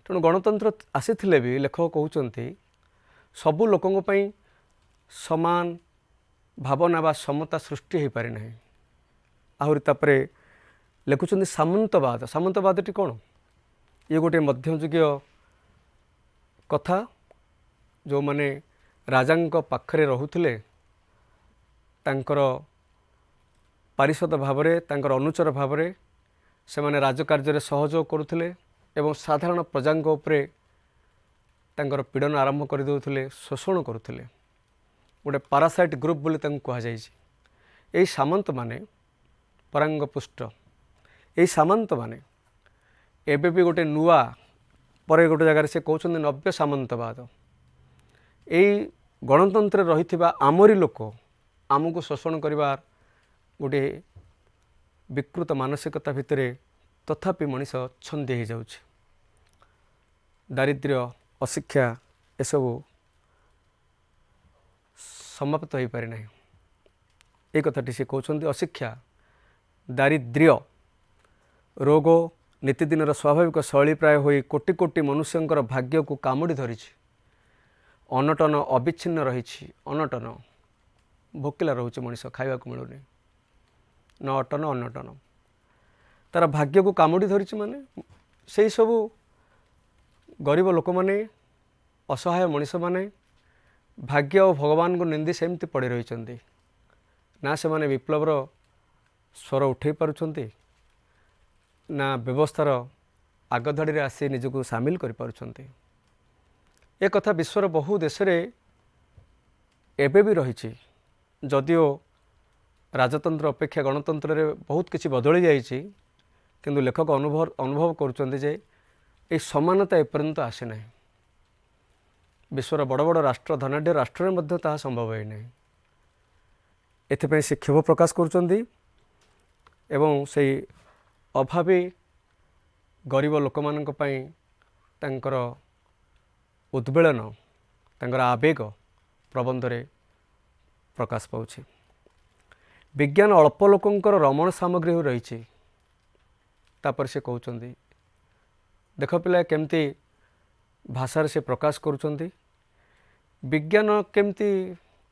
तेणु गणतंत्र आसी भी लेखक कहते सबू लोकों समान भावना बा समता सृष्टि हो पारि नहीं। आहरी तापरे लिखुं सामंतवाद सामंतवादटी कौन ये गोटे मध्ययुगीय कथा जो माने राजांक पाखरे रहुथिले तांकर पारिषद भावरे तांकर अनुचर भावरे से माने राजकार्य सहयोग करुथिले एवं साधारण प्रजांक उपरे तांकर पीड़न आरंभ कर देउथिले शोषण करुथिले गोटे पारासाइट ग्रुप बोली तांको कहा जायछि। एई सामंत माने परांग पुष्ट यही सामंत माने एबे भी गोटे नुआ पर गोटे जगार से कहते नव्य सामंतवाद यही गणतंत्र रही आमरी लोक आमको शोषण करिवार गोटे विकृत मानसिकता भितर तथापि मनीष छंदी हो जाउछि। दारिद्र्य अशिक्षा एसबू समाप्त हो पारि नहीं। ये कथाटी से कहते अशिक्षा दारिद्र्य रोग नीतिदिनर स्वाभाविक शैली प्राय होई कोटि कोटि मनुष्यंकर भाग्य को कामुड़ी धरी अनटन अविच्छिन्न रही अनटन भोकिला रोचे मनीष खाइबा को मिलूनी न अटन अनटन तार भाग्य को कामुड़ी धरी माने से सबू गरीब लोक मैंने असहाय मनीष मैंने भाग्य और भगवान को निंदी सेमती पड़ी रही ना से माने विप्लवर स्वर उठे पारुछंती ना व्यवस्थार आगधाड़ी आसी निजक सामिल कर पारुछंती। एक कथा विश्वर बहु देश रे एबे भी रही जदिओ राजतंत्र अपेक्षा गणतंत्र रे बहुत किसी बदली जाइए किंतु लेखक अनुभव करुछंती जे ए समानता एपर्यंत आसे ना। विश्वर बड़ बड़ राष्ट्र धनाढ़ राष्ट्र में ताहा संभव है नहीं। एथिपाई से क्षोभ प्रकाश करुछंती एवं से अभावी गरीब लोक मानक पई तांकर उद्वेलन तांकर आवेग प्रबंध रे प्रकाश पाउछि। विज्ञान अल्प लोकंकर रमण सामग्री हो रही तापर से कहउछंती देख पिला केमती भाषा से प्रकाश करुछंती विज्ञान केमती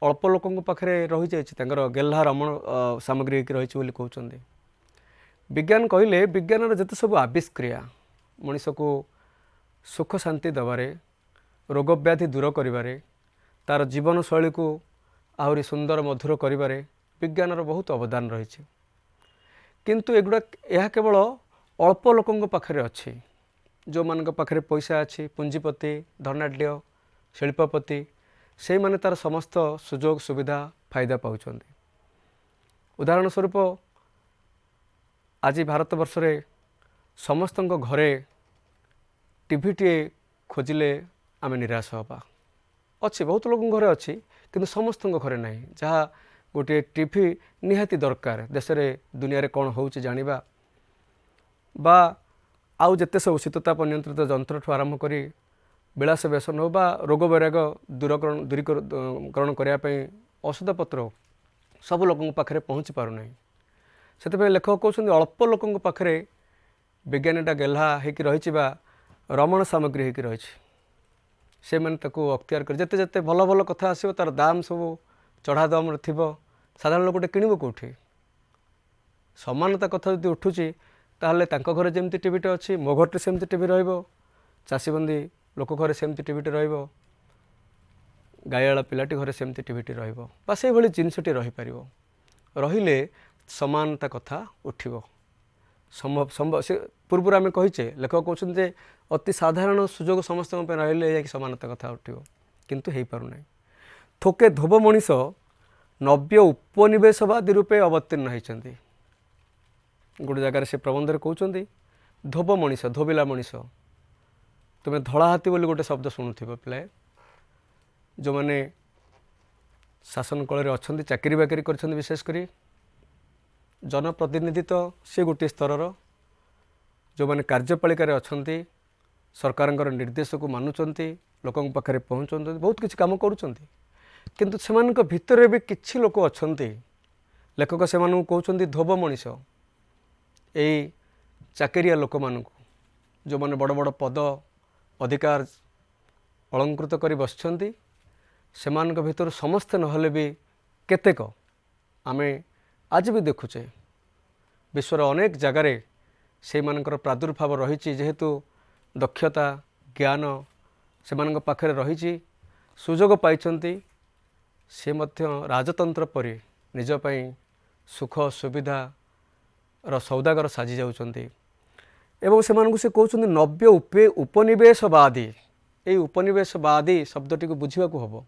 अल्प लोकों पाखे रही जाइए गेल्हा रमण सामग्री रही कहते। विज्ञान कहले विज्ञान जिते सब आविष्क्रिया मनीष को सुख शांति दबारे रोग व्याधि दूर करिबारे तार जीवन शैली को आहरी सुंदर मधुर करिबारे विज्ञान बहुत अवदान रही। किंतु एगुड़ा यह केवल अल्प लोकों पाखे अच्छी जो मान पाखे पैसा अच्छी पुंजीपति धनाढ़ शिल्पपति से माने तार समस्त सुजोग सुविधा फायदा पाउछंती। उदाहरण स्वरूप आज भारत वर्ष रे समस्त घरे टीवीटे खोजिले आम निराश हवा अच्छी बहुत लोक घरे अच्छी किंतु समस्त घरे ना जहाँ गोटे टीवी निहाती दरकार देश में दुनिया रे कौन होउछि जानिबा बा आउ जेते सब शीतताप नियंत्रित जंत्र ठू आरंभ करी विलास व्यसन हो बा रोग वैराग दूरीकरण करने औषध पत्र सब लोकों पाखे पहुँची पारना। से लेखक कहते अल्प लोकों पाखे विज्ञानटा गेल्हा होकि रही रमण सामग्री होकि रही से मैंने ताको अख्तियार कर जिते जिते भल भल कथा आसो तार दाम सब चढ़ा दाम थी साधारण लोकटे किणव कौटी समानता कथा जो उठुची ताहले तांको घरे जेमती टीवीटे अच्छी मो घरटे सेमती टीवी रहिबो चाषीबंदी लोक घरे सेमती टीवीटे रहिबो गायला पिलाटी घरे सेमती टीवीटे रहिबो बा से भली जिनसटी रही पारिबो रहिले समानता कथा उठिबो संभव संभव से पूर्व आम कहीचे लेखक कहते अति साधारण सुजोग समस्त रहिले समानता कथा उठिबो किंतु हेई पारु नै। थोके धोब मनीष नव्य उपनिवेशवादी रूपे अवतीर्ण होइछन्ति। गोटे जगार से प्रबंध कहते धोब मनीष धोबिला मनीष तुम्हें धड़ा हाथी बोली गोटे शब्द शुणुव पिलाए जो मैंने शासन कल अच्छा चाकरी बाकरी कर विशेषकर जनप्रतिनिधि तो सी गोटे स्तर जो मैंने कार्यपालिकार अच्छा सरकार निर्देश को मानुंट लोक पाखे पहुँचते बहुत किसी काम करुँच से भितर भी किसी लोक अच्छा लेखक से कहते धोब मनीष यही चाकरिया लोक मानू जो मैंने बड़ बड़ पद अधिकार अलंकृत कर बसछन्ति सेमानक भितर समस्ते नहले भी केतेक आमे आज भी देखुचे विश्वर अनेक जगार से मानकर प्रादुर्भाव रही जेहेतु दक्षता ज्ञान से मानक पाखरे रही सुजोग पाइछन्ति से मध्य राजतंत्र परि निज पई सुख सुविधा र सौदागर साजी जाउछन्ति एवं से कहते नव्य उपनिवेशवादी ये उपनिवेशवादी शब्दटी को बुझा हम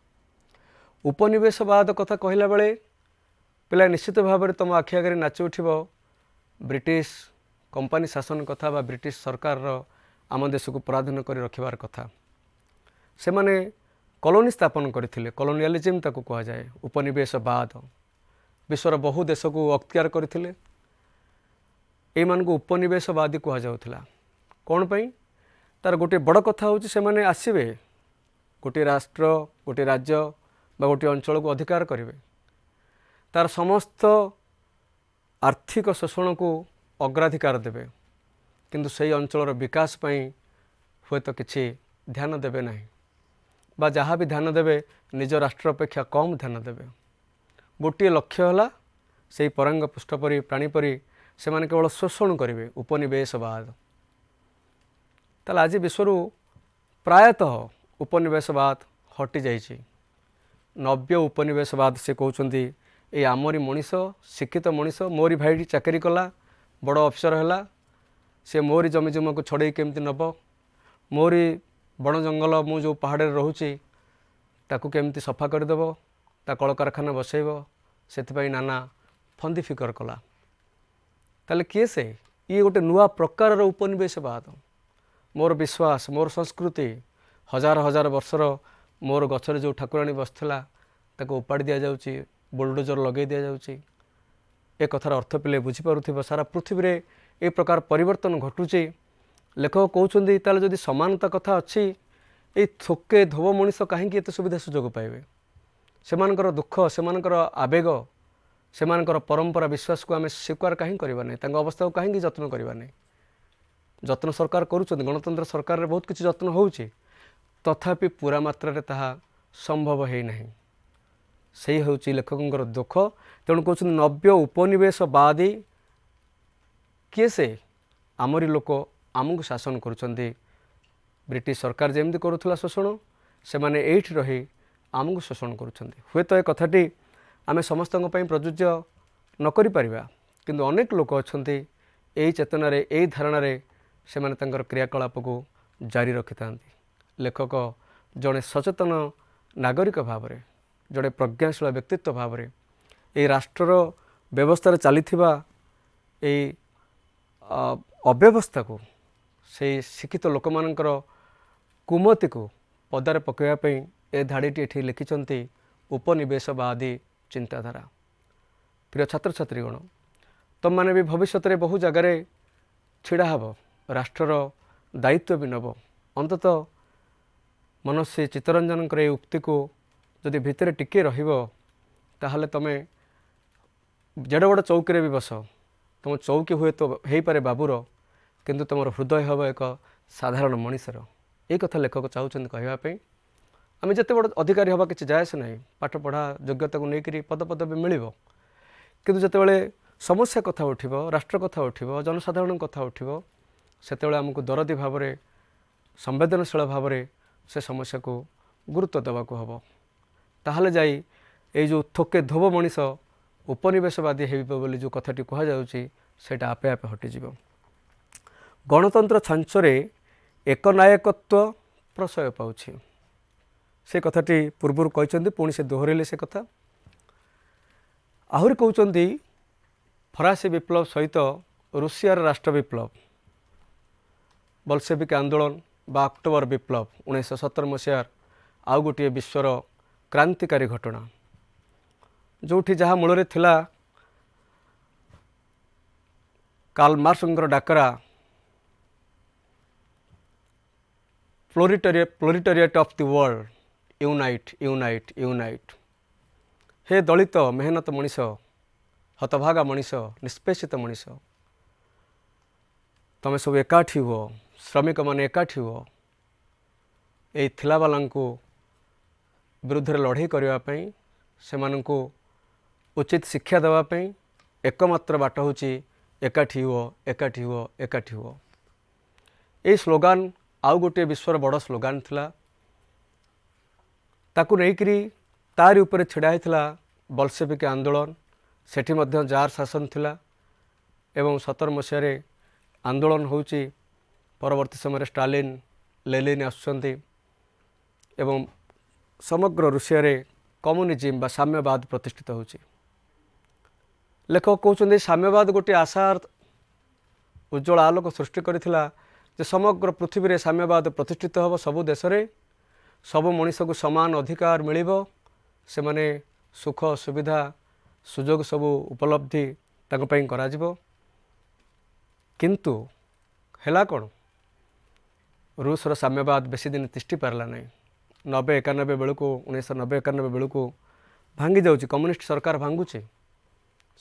उपनिवेशवाद कथा कहला बेले पिला निश्चित भाव में तुम आखि आगे नाची उठ ब्रिटिश कंपनी शासन कथा बा ब्रिटिश सरकार आम देश को पराधीन कर रखिबार कथा से माने कॉलोनी स्थापन करथिले कॉलोनियलिज्म ताको कहा जाए उपनिवेशवाद विश्वर बहु देश को अख्तियार करथिले एमान को उपनिवेशवादी कहा जाउथला कौन पई तार गोटे बड़ कथा होची से माने आसीबे गोटे राष्ट्र गोटे राज्य बा गोटे अंचल को अधिकार करेंगे तार समस्त आर्थिक शोषण को अग्राधिकार देवे किंतु सही अंचल विकास पई हुए तो किसी ध्यान देवे नहीं बा जहाँ भी ध्यान देवे निज राष्ट्र अपेक्षा कम ध्यान देवे गोटे लक्ष्य है से परांग पुष्ट परी प्राणी परी से माने केवल शोषण करेंगे उपनिवेशवाद ताले आज विश्व प्रायतः उपनिवेशवाद हटि जाइए। नव्य उपनिवेशवाद से कहते ये आमरी मनीष शिक्षित मनीष मोरी भाई चाकरी कला बड़ अफिसर है सी मोरी जमी जमा को छड़े केमती नब मोरी बण जंगल मु जो पहाड़ रोचे ताकू केमती सफा करदेव ता कल कारखाना बसैब से नाना फंदी फिकर कला। ताले किए से ये गोटे नुआ प्रकार उपनिवेशवाद। मोर विश्वास मोर संस्कृति हजार हजार वर्षर मोर गछरे जो ठाकुराणी बसला ताको उपाड़ी दि जाउची बुलडोजर लगे दि जाउची। ए कथार अर्थ पिले बुझीपारुथिबो सारा पृथ्वी रे ए प्रकार परिवर्तन घटुचे। लेखक कहउछन्ती ताले जदि समानता कथा अछि ए थोके धोब मनीष कहीं एत सुविधा सुजोग पाइबे। सेमानकर दुख सेमानकर आवेग सेमानकर परंपरा विश्वास को आम स्वीकार कहीं करवा नहीं अवस्था को कहीं जत्न करवा नहीं। जत्न सरकार करुछन्ती गणतंत्र सरकार रे बहुत किसी जत्न होउची तथापि पूरा मात्रा रे ताहा संभव है नहीं। सही होउची लेखकंकर दुख। तेणु कहउछन्ती नव्य उपनिवेशवादी किए से आमरी लोक आमको शासन करुछन्ती। ब्रिटिश सरकार जेमती करुथला शोषण से माने एठी रही आमको शोषण करुछन्ती। हुए तो ए कथाटी आमे समस्तଙ୍କ ପାଇଁ प्रযোज्य न करि परिबा किंतु अनेक लोक अछन्ती एही चेतना रे एही धारणा रे से माने तांकर क्रियाकलाप को जारी रखिथांती। लेखक जड़े सचेतन नागरिक भाव में जड़े प्रज्ञाशील व्यक्तित्व भाव में ये राष्ट्र व्यवस्था चलीथिबा ए अव्यवस्था को से शिक्षित लोक मानकर कुमति को पदारे पकाइवाई ए धाड़ीटी एठी लिखिछन्ती उपनिवेशवादी चिंताधारा। प्रिय छात्र छात्रीगण तुम माने भी भविष्य में बहु जगार छिड़ा हब राष्ट्रर दायित्व भी नब। अंततः मनस्वी चित्तरंजन उक्ति को जदि भितर टिके रहिबो ताहले तमे जेड़ बड़ चौकी भी बस तुम चौकी हुए तो हो पारे बाबूर किंतु तुम हृदय हम एक साधारण मनीषर। ये कथा लेखक चाहते कहवाई आम जिते बड़ अधिकारी हवा कि जायस ना पाठ पढ़ा योग्यता को लेकर पद पदवी मिल किंतु जितेबाला समस्या कथा उठिब राष्ट्र कथा उठिब जनसाधारण कथा उठिब सेतेबाला आमको दरदी भाव में संवेदनशील भाव में से समस्या को गुरुत्व देवाक हम ताहले जाई ये जो थोके धोब मनीष उपनिवेशवादी होली जो कथाटी कहुच्छी से आपे आपे हटिଯିव। गणतंत्र छांचरे एकनायकत्व प्रशय पाउछि से कथाटी पूर्व कहते पुणी से दोहरैले से कथा आहरी कहते फरासी विप्लव सहित रूसियार राष्ट्र विप्लव बल्सेविक आंदोलन बा अक्टोबर विप्लव 1917 मसीहार आउ गोटे विश्वर क्रांतिकारी घटना जोठी जहाँ मूल थिला कार्ल मार्क्संकर डाकरा proletariat of the world unite unite unite. हे दलित मेहनत मनीष हतभागा मनीष निष्पेषित मनीष तमें सब एकाठी हुओ श्रमिक मैंने एकाठी हुओ यही थिलावाला विरुद्ध लड़ाई करने से मानू उचित शिक्षा देवाई एकमात्र बाट हूँ एकाठी हुओ एकाठी हुओ एकाठी हुओ। यही स्लोगान आउ गोटे विश्वर बड़ स्लोगान थिला ताकू नहींकरी तारी ऊपर छिड़ा होता बल्सेविक आंदोलन सेठी मध्य जार शासन थिला एवं 17 मसीह आंदोलन होउची परवर्ती समय स्टालिन लेनिन आसुचंती एवं समग्र रूसिया रे कम्युनिज्म बा साम्यवाद प्रतिष्ठित होउची। लेखक कहते साम्यवाद गोटे आशार उज्जवल आलोक सृष्टि करथिला जे समग्र पृथ्वी रे साम्यवाद प्रतिष्ठित होब सबु देश रे सबु मनीष को समान अधिकार मिलिबो से माने सुख सुविधा सुजोग सबु उपलब्धि ताको पई करा जिवो किंतु हेला कोन रूसर साम्यवाद बेसी दिन तिष्टि पारला नहीं 90-91 बेलू 1990-91 बेलू भांगी जाऊँगी कम्युनिस्ट सरकार भांगुचे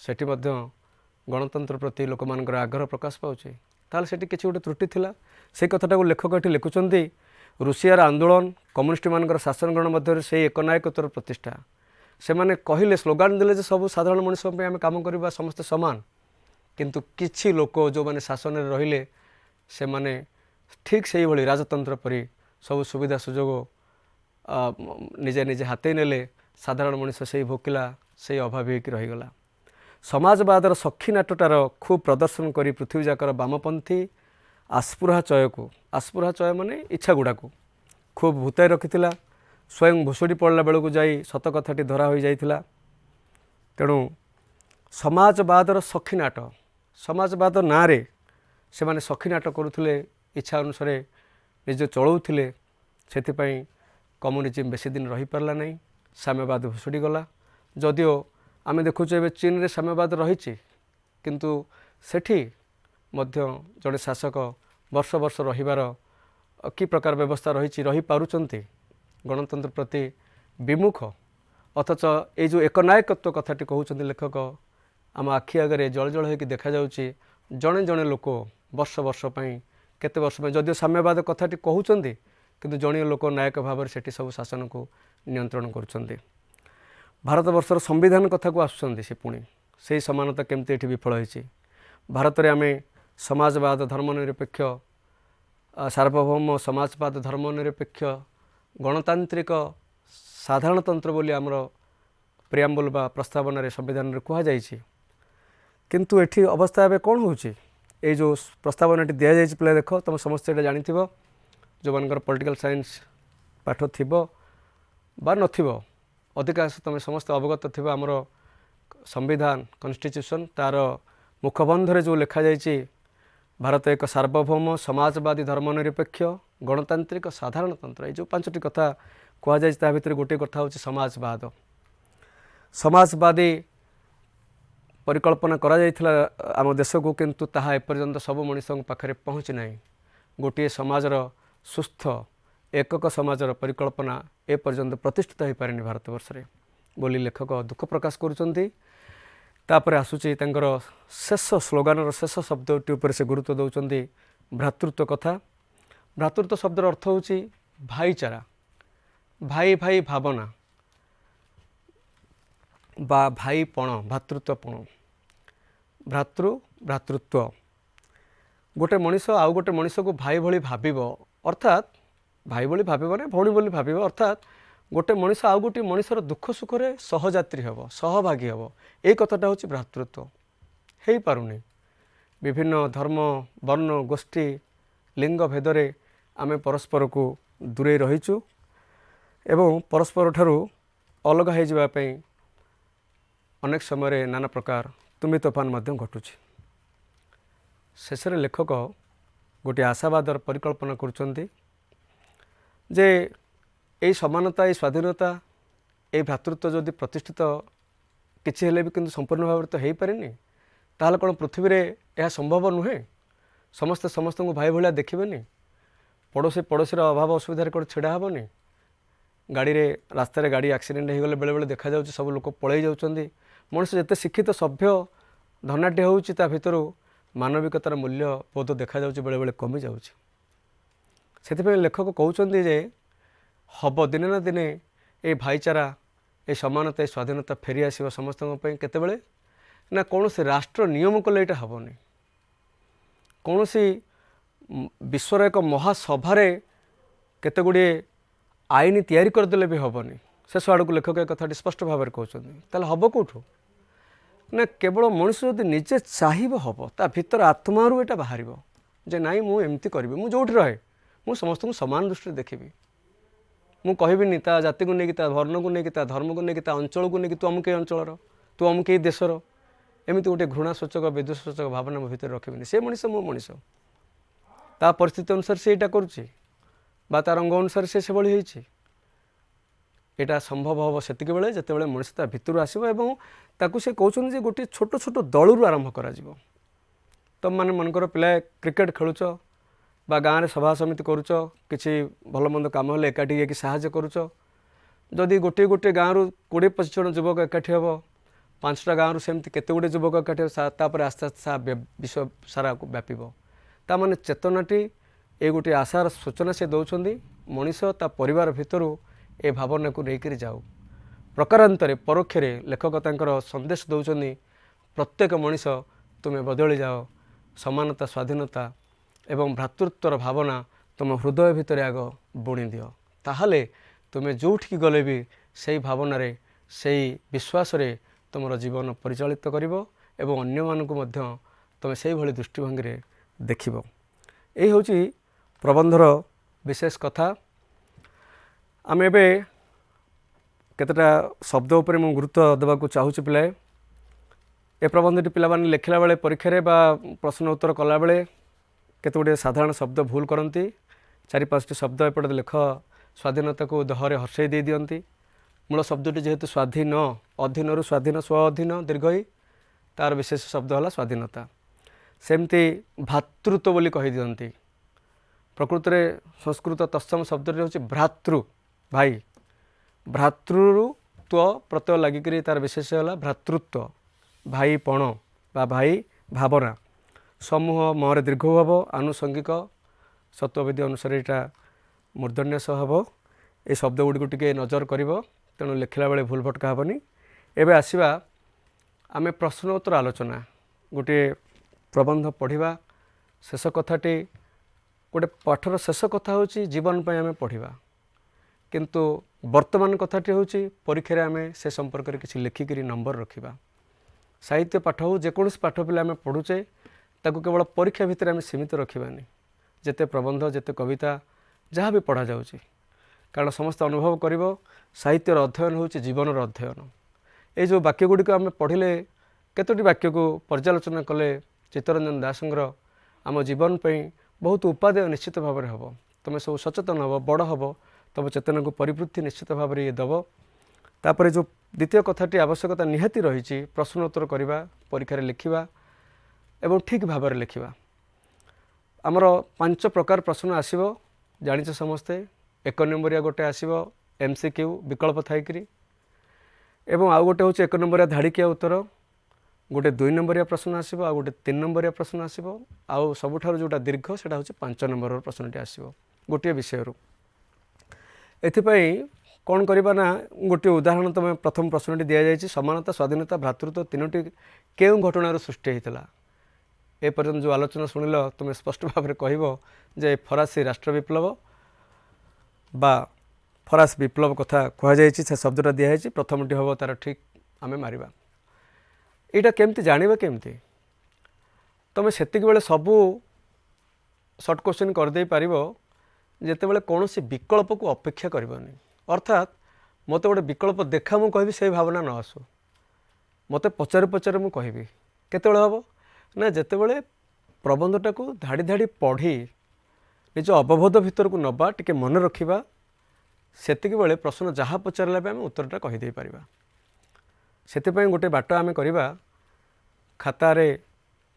सेठी मध्य गणतंत्र प्रति लोक मानकर आग्रह प्रकाश पाउचे ताल सेठी किछि गोटे त्रुटि थिला से कथाटा को लेखक एठी लिखुचंती रूसियार आंदोलन कम्युनिस्ट मानकर शासन ग्रहण मध्य से एकनायकत्वर प्रतिष्ठा से माने कहले स्लोगान देले जे सब साधारण मनुष्य पे आम काम करबा समस्त समान किंतु किछि लोक जो माने शासन रे रहिले से माने ଠିକ୍ ସେଇଭଳି ରାଜତନ୍ତ୍ର ପରି ସବୁ ସୁବିଧା ସୁଯୋଗ ନିଜେ ନିଜେ ହାତେଇ ନେଲେ। ସାଧାରଣ ମଣିଷ ସେଇ ଭୋକିଲା, ସେଇ ଅଭାବୀ ହେଇକି ରହିଗଲା। ସମାଜବାଦର ସଖୀ ନାଟଟାର ଖୁବ୍ ପ୍ରଦର୍ଶନ କରି ପୃଥିବୀଯାକର ବାମପନ୍ଥୀ ଆସ୍ପୃହାଚୟ ମାନେ ଇଚ୍ଛା ଗୁଡ଼ାକୁ ଖୁବ୍ ଭୂତାଇ ରଖିଥିଲା। ସ୍ୱୟଂ ଭୁଷୁଡ଼ି ପଡ଼ିଲା ବେଳକୁ ଯାଇ ସତ କଥାଟି ଧରା ହୋଇଯାଇଥିଲା। ତେଣୁ ସମାଜବାଦର ସଖୀ ନାଟ, ସମାଜବାଦ ନାଁରେ ସେମାନେ ସଖୀ ନାଟ କରୁଥିଲେ, ଇଚ୍ଛା ଅନୁସାରେ ନିଜେ ଚଳଉଥିଲେ। ସେଥିପାଇଁ କମ୍ୟୁନିଜିମ୍ ବେଶୀ ଦିନ ରହିପାରିଲା ନାହିଁ, ସାମ୍ୟବାଦ ଭୁଷୁଡ଼ି ଗଲା। ଯଦିଓ ଆମେ ଦେଖୁଛୁ ଏବେ ଚୀନରେ ସାମ୍ୟବାଦ ରହିଛି, କିନ୍ତୁ ସେଠି ମଧ୍ୟ ଜଣେ ଶାସକ ବର୍ଷ ବର୍ଷ ରହିବାର କି ପ୍ରକାର ବ୍ୟବସ୍ଥା ରହିଛି, ରହିପାରୁଛନ୍ତି ଗଣତନ୍ତ୍ର ପ୍ରତି ବିମୁଖ। ଅଥଚ ଏଇ ଯେଉଁ ଏକନାୟକତ୍ୱ କଥାଟି କହୁଛନ୍ତି ଲେଖକ, ଆମ ଆଖି ଆଗରେ ଜଳ ଜଳ ହୋଇକି ଦେଖାଯାଉଛି। ଜଣେ ଜଣେ ଲୋକ ବର୍ଷ ବର୍ଷ ପାଇଁ, କେତେ ବର୍ଷ ପାଇଁ, ଯଦିଓ ସାମ୍ୟବାଦ କଥାଟି କହୁଛନ୍ତି, କିନ୍ତୁ ଜଣୀୟ ଲୋକ ନାୟକ ଭାବରେ ସେଠି ସବୁ ଶାସନକୁ ନିୟନ୍ତ୍ରଣ କରୁଛନ୍ତି। ଭାରତବର୍ଷର ସମ୍ବିଧାନ କଥାକୁ ଆସୁଛନ୍ତି ସେ ପୁଣି, ସେଇ ସମାନତା କେମିତି ଏଠି ବିଫଳ ହୋଇଛି। ଭାରତରେ ଆମେ ସମାଜବାଦ, ଧର୍ମନିରପେକ୍ଷ, ସାର୍ବଭୌମ ସମାଜବାଦ, ଧର୍ମନିରପେକ୍ଷ, ଗଣତାନ୍ତ୍ରିକ ସାଧାରଣତନ୍ତ୍ର ବୋଲି ଆମର ପ୍ରିଆମ୍ବୁଲ ବା ପ୍ରସ୍ତାବନାରେ ସମ୍ବିଧାନରେ କୁହାଯାଇଛି। କିନ୍ତୁ ଏଠି ଅବସ୍ଥା ଏବେ କ'ଣ ହେଉଛି? ଏଇ ଯେଉଁ ପ୍ରସ୍ତାବନାଟି ଦିଆଯାଇଛି, ପିଲା ଦେଖ, ତୁମେ ସମସ୍ତେ ଏଇଟା ଜାଣିଥିବ, ଯେଉଁମାନଙ୍କର ପଲିଟିକାଲ ସାଇନ୍ସ ପାଠ ଥିବ ବା ନଥିବ, ଅଧିକାଂଶ ତୁମେ ସମସ୍ତେ ଅବଗତ ଥିବ। ଆମର ସମ୍ବିଧାନ କନଷ୍ଟିଚ୍ୟୁସନ୍, ତା'ର ମୁଖବନ୍ଧରେ ଯେଉଁ ଲେଖାଯାଇଛି, ଭାରତ ଏକ ସାର୍ବଭୌମ ସମାଜବାଦୀ, ଧର୍ମନିରପେକ୍ଷ, ଗଣତାନ୍ତ୍ରିକ ସାଧାରଣତନ୍ତ୍ର। ଏଇ ଯେଉଁ 5ଟି କଥା କୁହାଯାଇଛି, ତା ଭିତରେ ଗୋଟିଏ କଥା ହେଉଛି ସମାଜବାଦ। ସମାଜବାଦୀ ପରିକଳ୍ପନା କରାଯାଇଥିଲା ଆମ ଦେଶକୁ, କିନ୍ତୁ ତାହା ଏପର୍ଯ୍ୟନ୍ତ ସବୁ ମଣିଷଙ୍କ ପାଖରେ ପହଞ୍ଚି ନାହିଁ। ଗୋଟିଏ ସମାଜର ସୁସ୍ଥ ଏକକ ସମାଜର ପରିକଳ୍ପନା ଏପର୍ଯ୍ୟନ୍ତ ପ୍ରତିଷ୍ଠିତ ହୋଇପାରିନି ଭାରତବର୍ଷରେ ବୋଲି ଲେଖକ ଦୁଃଖ ପ୍ରକାଶ କରୁଛନ୍ତି। ତାପରେ ଆସୁଛି ତାଙ୍କର ଶେଷ ସ୍ଲୋଗାନର ଶେଷ ଶବ୍ଦଟି ଉପରେ ସେ ଗୁରୁତ୍ୱ ଦେଉଛନ୍ତି, ଭ୍ରାତୃତ୍ୱ କଥା। ଭ୍ରାତୃତ୍ୱ ଶବ୍ଦର ଅର୍ଥ ହେଉଛି ଭାଇଚାରା, ଭାଇ ଭାଇ ଭାବନା ବା ଭାଇପଣ, ଭ୍ରାତୃତ୍ୱପଣ। ଭ୍ରାତୃତ୍ୱ, ଗୋଟେ ମଣିଷ ଆଉ ଗୋଟେ ମଣିଷକୁ ଭାଇ ଭଳି ଭାବିବ, ଅର୍ଥାତ୍ ଭାଇ ଭଳି ଭାବିବ ନା ଭଉଣୀ ବୋଲି ଭାବିବ, ଅର୍ଥାତ୍ ଗୋଟେ ମଣିଷ ଆଉ ଗୋଟିଏ ମଣିଷର ଦୁଃଖ ସୁଖରେ ସହଯାତ୍ରୀ ହେବ, ସହଭାଗୀ ହେବ। ଏଇ କଥାଟା ହେଉଛି ଭ୍ରାତୃତ୍ୱ। ହେଇପାରୁନି। ବିଭିନ୍ନ ଧର୍ମ, ବର୍ଣ୍ଣ, ଗୋଷ୍ଠୀ, ଲିଙ୍ଗ ଭେଦରେ ଆମେ ପରସ୍ପରକୁ ଦୂରେଇ ରହିଛୁ ଏବଂ ପରସ୍ପରଠାରୁ ଅଲଗା ହୋଇଯିବା ପାଇଁ ଅନେକ ସମୟରେ ନାନା ପ୍ରକାର ତୁମି ତୋଫାନ ମଧ୍ୟ ଘଟୁଛି। ଶେଷରେ ଲେଖକ ଗୋଟିଏ ଆଶାବାଦର ପରିକଳ୍ପନା କରୁଛନ୍ତି ଯେ ଏଇ ସମାନତା, ଏଇ ସ୍ୱାଧୀନତା, ଏଇ ଭ୍ରାତୃତ୍ୱ ଯଦି ପ୍ରତିଷ୍ଠିତ କିଛି ହେଲେ ବି କିନ୍ତୁ ସମ୍ପୂର୍ଣ୍ଣ ଭାବରେ ତ ହେଇପାରିନି, ତାହେଲେ କ'ଣ ପୃଥିବୀରେ ଏହା ସମ୍ଭବ ନୁହେଁ? ସମସ୍ତେ ସମସ୍ତଙ୍କୁ ଭାଇ ଭଳିଆ ଦେଖିବେନି? ପଡ଼ୋଶୀ ପଡ଼ୋଶୀର ଅଭାବ ଅସୁବିଧାରେ କ'ଣ ଛିଡ଼ା ହେବନି? ରାସ୍ତାରେ ଗାଡ଼ି ଆକ୍ସିଡେଣ୍ଟ ହୋଇଗଲେ ବେଳେବେଳେ ଦେଖାଯାଉଛି ସବୁ ଲୋକ ପଳେଇ ଯାଉଛନ୍ତି। ମଣିଷ ଯେତେ ଶିକ୍ଷିତ, ସଭ୍ୟ, ଧନାଢ଼୍ୟ ହେଉଛି, ତା ଭିତରୁ ମାନବିକତାର ମୂଲ୍ୟବୋଧ ଦେଖାଯାଉଛି ବେଳେବେଳେ କମିଯାଉଛି। ସେଥିପାଇଁ ଲେଖକ କହୁଛନ୍ତି ଯେ ହେବ ଦିନେ ନା ଦିନେ ଏ ଭାଇଚାରା, ଏ ସମାନତା, ଏ ସ୍ୱାଧୀନତା ଫେରିଆସିବ ସମସ୍ତଙ୍କ ପାଇଁ। କେତେବେଳେ ନା କୌଣସି ରାଷ୍ଟ୍ର ନିୟମ କଲେ ଏଇଟା ହେବନି। କୌଣସି ବିଶ୍ୱର ଏକ ମହାସଭାରେ କେତେ ଗୁଡ଼ିଏ ଆଇନ ତିଆରି କରିଦେଲେ ବି ହେବନି। ଶେଷ ଆଡ଼କୁ ଲେଖକ ଏ କଥାଟି ସ୍ପଷ୍ଟ ଭାବରେ କହୁଛନ୍ତି। ତାହେଲେ ହେବ କେଉଁଠୁ? ନା କେବଳ ମଣିଷ ଯଦି ନିଜେ ଚାହିଁବ ହେବ, ତା ଭିତର ଆତ୍ମାରୁ ଏଇଟା ବାହାରିବ ଯେ ନାଇଁ, ମୁଁ ଏମିତି କରିବି, ମୁଁ ଯେଉଁଠି ରହେ ମୁଁ ସମସ୍ତଙ୍କୁ ସମାନ ଦୃଷ୍ଟିରେ ଦେଖିବି। ମୁଁ କହିବିନି ତା ଜାତିକୁ ନେଇକି, ତା ବର୍ଣ୍ଣକୁ ନେଇକି, ତା ଧର୍ମକୁ ନେଇକି, ତା ଅଞ୍ଚଳକୁ ନେଇକି, ତୁ ଅମୁକ ଏଇ ଅଞ୍ଚଳର, ତୁ ଅମୁକ ଏଇ ଦେଶର, ଏମିତି ଗୋଟେ ଘୃଣାସୂଚକ, ବିଦ୍ୱେଷସୂଚକ ଭାବନା ମୋ ଭିତରେ ରଖିବିନି। ସେ ମଣିଷ, ମୁଁ ମଣିଷ, ତା ପରିସ୍ଥିତି ଅନୁସାରେ ସେ ଏଇଟା କରୁଛି ବା ତା ରଙ୍ଗ ଅନୁସାରେ ସେ ସେଭଳି ହେଇଛି। ଏଇଟା ସମ୍ଭବ ହେବ ସେତିକି ବେଳେ ଯେତେବେଳେ ମଣିଷ ତା ଭିତରୁ ଆସିବ ଏବଂ ତାକୁ ସେ କହୁଛନ୍ତି ଯେ ଗୋଟିଏ ଛୋଟ ଛୋଟ ଦଳରୁ ଆରମ୍ଭ କରାଯିବ। ତୁମମାନେ ମନେକର ପିଲା କ୍ରିକେଟ୍ ଖେଳୁଛ ବା ଗାଁରେ ସଭା ସମିତି କରୁଛ, କିଛି ଭଲ ମନ୍ଦ କାମ ହେଲେ ଏକାଠି ହେଇକି ସାହାଯ୍ୟ କରୁଛ। ଯଦି ଗୋଟିଏ ଗୋଟିଏ ଗାଁରୁ 20-25 ଜଣ ଯୁବକ ଏକାଠି ହେବ, 5ଟା ଗାଁରୁ ସେମିତି କେତେ ଗୁଡ଼ିଏ ଯୁବକ ଏକାଠି ହେବ, ତାପରେ ଆସ୍ତେ ଆସ୍ତେ ବିଶ୍ୱ ସାରାକୁ ବ୍ୟାପିବ। ତା'ମାନେ ଚେତନାଟି, ଏ ଗୋଟିଏ ଆଶାର ସୂଚନା ସେ ଦେଉଛନ୍ତି। ମଣିଷ ତା ପରିବାର ଭିତରୁ ଏ ଭାବନାକୁ ନେଇକରି ଯାଉ। ପ୍ରକାରାନ୍ତରେ, ପରୋକ୍ଷରେ ଲେଖକ ତାଙ୍କର ସନ୍ଦେଶ ଦେଉଛନ୍ତି, ପ୍ରତ୍ୟେକ ମଣିଷ ତୁମେ ବଦଳି ଯାଅ, ସମାନତା, ସ୍ୱାଧୀନତା, ଏବଂ ଭ୍ରାତୃତ୍ୱର ଭାବନା ତୁମ ହୃଦୟ ଭିତରେ ଆଗ ବୁଣି ଦିଅ। ତାହେଲେ ତୁମେ ଯେଉଁଠିକି ଗଲେ ବି ସେଇ ଭାବନାରେ ସେଇ ବିଶ୍ୱାସରେ ତୁମର ଜୀବନ ପରିଚାଳିତ କରିବ ଏବଂ ଅନ୍ୟମାନଙ୍କୁ ମଧ୍ୟ ତୁମେ ସେଇଭଳି ଦୃଷ୍ଟିଭଙ୍ଗୀରେ ଦେଖିବ। ଏହି ହେଉଛି ପ୍ରବନ୍ଧର ବିଶେଷ କଥା। ଆମେ ଏବେ କେତେଟା ଶବ୍ଦ ଉପରେ ମୁଁ ଗୁରୁତ୍ୱ ଦେବାକୁ ଚାହୁଁଛି ପିଲାଏ। ଏ ପ୍ରବନ୍ଧଟି ପିଲାମାନେ ଲେଖିଲା ବେଳେ ପରୀକ୍ଷାରେ ବା ପ୍ରଶ୍ନ ଉତ୍ତର କଲାବେଳେ କେତେ ଗୁଡ଼ିଏ ସାଧାରଣ ଶବ୍ଦ ଭୁଲ କରନ୍ତି। 4-5ଟି ଶବ୍ଦ ଏପଟେ ଲେଖ ସ୍ୱାଧୀନତାକୁ ଦହରେ ହର୍ଷେଇ ଦେଇ ଦିଅନ୍ତି। ମୂଳ ଶବ୍ଦଟି ଯେହେତୁ ସ୍ୱାଧୀନ, ଅଧୀନରୁ ସ୍ୱାଧୀନ, ସ୍ୱ ଅଧୀନ ଦୀର୍ଘଇ, ତା'ର ବିଶେଷ ଶବ୍ଦ ହେଲା ସ୍ୱାଧୀନତା। ସେମିତି ଭାତୃତ୍ୱ ବୋଲି କହିଦିଅନ୍ତି। ପ୍ରକୃତରେ ସଂସ୍କୃତ ତତ୍ସମ ଶବ୍ଦଟି ହେଉଛି ଭ୍ରାତୃ, ଭାଇ। ଭ୍ରାତୃରୁ ତ୍ୱ ପ୍ରତ୍ୟୟ ଲାଗିକରି ତା'ର ବିଶେଷ ହେଲା ଭ୍ରାତୃତ୍ୱ, ଭାଇପଣ ବା ଭାଇ ଭାବନା। ସମୂହ ମରେ ଦୀର୍ଘ ହେବ, ଆନୁଷଙ୍ଗିକ ସତ୍ୱବିଧି ଅନୁସାରେ ଏଇଟା ମୂର୍ଦ୍ଧନ୍ୟ ସହ ହେବ। ଏ ଶବ୍ଦ ଗୁଡ଼ିକୁ ଟିକେ ନଜର କରିବ, ତେଣୁ ଲେଖିଲା ବେଳେ ଭୁଲ ଭଟକା ହେବନି। ଏବେ ଆସିବା ଆମେ ପ୍ରଶ୍ନ ଉତ୍ତର ଆଲୋଚନା। ଗୋଟିଏ ପ୍ରବନ୍ଧ ପଢ଼ିବା। ଶେଷ କଥାଟି ଗୋଟେ ପାଠର ଶେଷ କଥା ହେଉଛି ଜୀବନ ପାଇଁ ଆମେ ପଢ଼ିବା, କିନ୍ତୁ ବର୍ତ୍ତମାନ କଥାଟି ହେଉଛି ପରୀକ୍ଷାରେ ଆମେ ସେ ସମ୍ପର୍କରେ କିଛି ଲେଖିକରି ନମ୍ବର ରଖିବା। ସାହିତ୍ୟ ପାଠ ହେଉ ଯେକୌଣସି ପାଠ ପିଲା ଆମେ ପଢ଼ୁଛେ ତାକୁ କେବଳ ପରୀକ୍ଷା ଭିତରେ ଆମେ ସୀମିତ ରଖିବାନି। ଯେତେ ପ୍ରବନ୍ଧ, ଯେତେ କବିତା, ଯାହା ବି ପଢ଼ାଯାଉଛି, କାରଣ ସମସ୍ତେ ଅନୁଭବ କରିବ ସାହିତ୍ୟର ଅଧ୍ୟୟନ ହେଉଛି ଜୀବନର ଅଧ୍ୟୟନ। ଏଇ ଯେଉଁ ବାକ୍ୟ ଗୁଡ଼ିକ ଆମେ ପଢ଼ିଲେ, କେତୋଟି ବାକ୍ୟକୁ ପର୍ଯ୍ୟାଲୋଚନା କଲେ ଚିତ୍ତରଞ୍ଜନ ଦାସଙ୍କର ଆମ ଜୀବନ ପାଇଁ ବହୁତ ଉପାଦେୟ ନିଶ୍ଚିତ ଭାବରେ ହେବ। ତୁମେ ସବୁ ସଚେତନ ହେବ, ବଡ଼ ହେବ, ତୁମ ଚେତନାକୁ ପରିବୃତ୍ତି ନିଶ୍ଚିତ ଭାବରେ ଇଏ ଦେବ। ତାପରେ ଯେଉଁ ଦ୍ୱିତୀୟ କଥାଟି ଆବଶ୍ୟକତା ନିହାତି ରହିଛି, ପ୍ରଶ୍ନ ଉତ୍ତର କରିବା, ପରୀକ୍ଷାରେ ଲେଖିବା ଏବଂ ଠିକ୍ ଭାବରେ ଲେଖିବା। ଆମର 5 ପ୍ରକାର ପ୍ରଶ୍ନ ଆସିବ, ଜାଣିଛ ସମସ୍ତେ। 1 ନମ୍ବରିଆ ଗୋଟେ ଆସିବ MCQ ବିକଳ୍ପ ଥାଇକିରି, ଏବଂ ଆଉ ଗୋଟେ ହେଉଛି 1 ନମ୍ବରିଆ ଧାଡ଼ିକିଆ ଉତ୍ତର। ଗୋଟେ 2 ନମ୍ବରିଆ ପ୍ରଶ୍ନ ଆସିବ, ଆଉ ଗୋଟେ 3 ନମ୍ବରିଆ ପ୍ରଶ୍ନ ଆସିବ, ଆଉ ସବୁଠାରୁ ଯେଉଁଟା ଦୀର୍ଘ ସେଇଟା ହେଉଛି 5 ନମ୍ବରର ପ୍ରଶ୍ନଟି ଆସିବ ଗୋଟିଏ ବିଷୟରୁ। ଏଥିପାଇଁ କ'ଣ କରିବା ନା, ଗୋଟିଏ ଉଦାହରଣ ତୁମେ ପ୍ରଥମ ପ୍ରଶ୍ନଟି ଦିଆଯାଇଛି, ସମାନତା, ସ୍ୱାଧୀନତା, ଭ୍ରାତୃତ୍ୱ ତିନୋଟି କେଉଁ ଘଟଣାରୁ ସୃଷ୍ଟି ହୋଇଥିଲା? ଏପର୍ଯ୍ୟନ୍ତ ଯେଉଁ ଆଲୋଚନା ଶୁଣିଲ ତୁମେ ସ୍ପଷ୍ଟ ଭାବରେ କହିବ ଯେ ଫରାସୀ ରାଷ୍ଟ୍ର ବିପ୍ଳବ ବା ଫରାସୀ ବିପ୍ଳବ କଥା କୁହାଯାଇଛି, ସେ ଶବ୍ଦଟା ଦିଆହେଇଛି। ପ୍ରଥମଟି ହେବ ତା'ର ଠିକ୍ ଆମେ ମାରିବା। ଏଇଟା କେମିତି ଜାଣିବା? କେମିତି ତୁମେ ସେତିକି ବେଳେ ସବୁ ସର୍ଟ କୋଶ୍ଚିନ୍ କରିଦେଇ ପାରିବ ଯେତେବେଳେ କୌଣସି ବିକଳ୍ପକୁ ଅପେକ୍ଷା କରିବନି। ଅର୍ଥାତ୍ ମୋତେ ଗୋଟେ ବିକଳ୍ପ ଦେଖା, ମୁଁ କହିବି ସେଇ ଭାବନା ନ ଆସୁ। ମୋତେ ପଚାରୁ ପଚାରୁ ମୁଁ କହିବି। କେତେବେଳେ ହେବ ନା, ଯେତେବେଳେ ପ୍ରବନ୍ଧଟାକୁ ଧାଡ଼ି ଧାଡ଼ି ପଢ଼ି ନିଜ ଅବବୋଧ ଭିତରକୁ ନେବା, ଟିକେ ମନେ ରଖିବା, ସେତିକି ବେଳେ ପ୍ରଶ୍ନ ଯାହା ପଚାରିଲା ବି ଆମେ ଉତ୍ତରଟା କହିଦେଇପାରିବା। ସେଥିପାଇଁ ଗୋଟେ ବାଟ ଆମେ କରିବା, ଖାତାରେ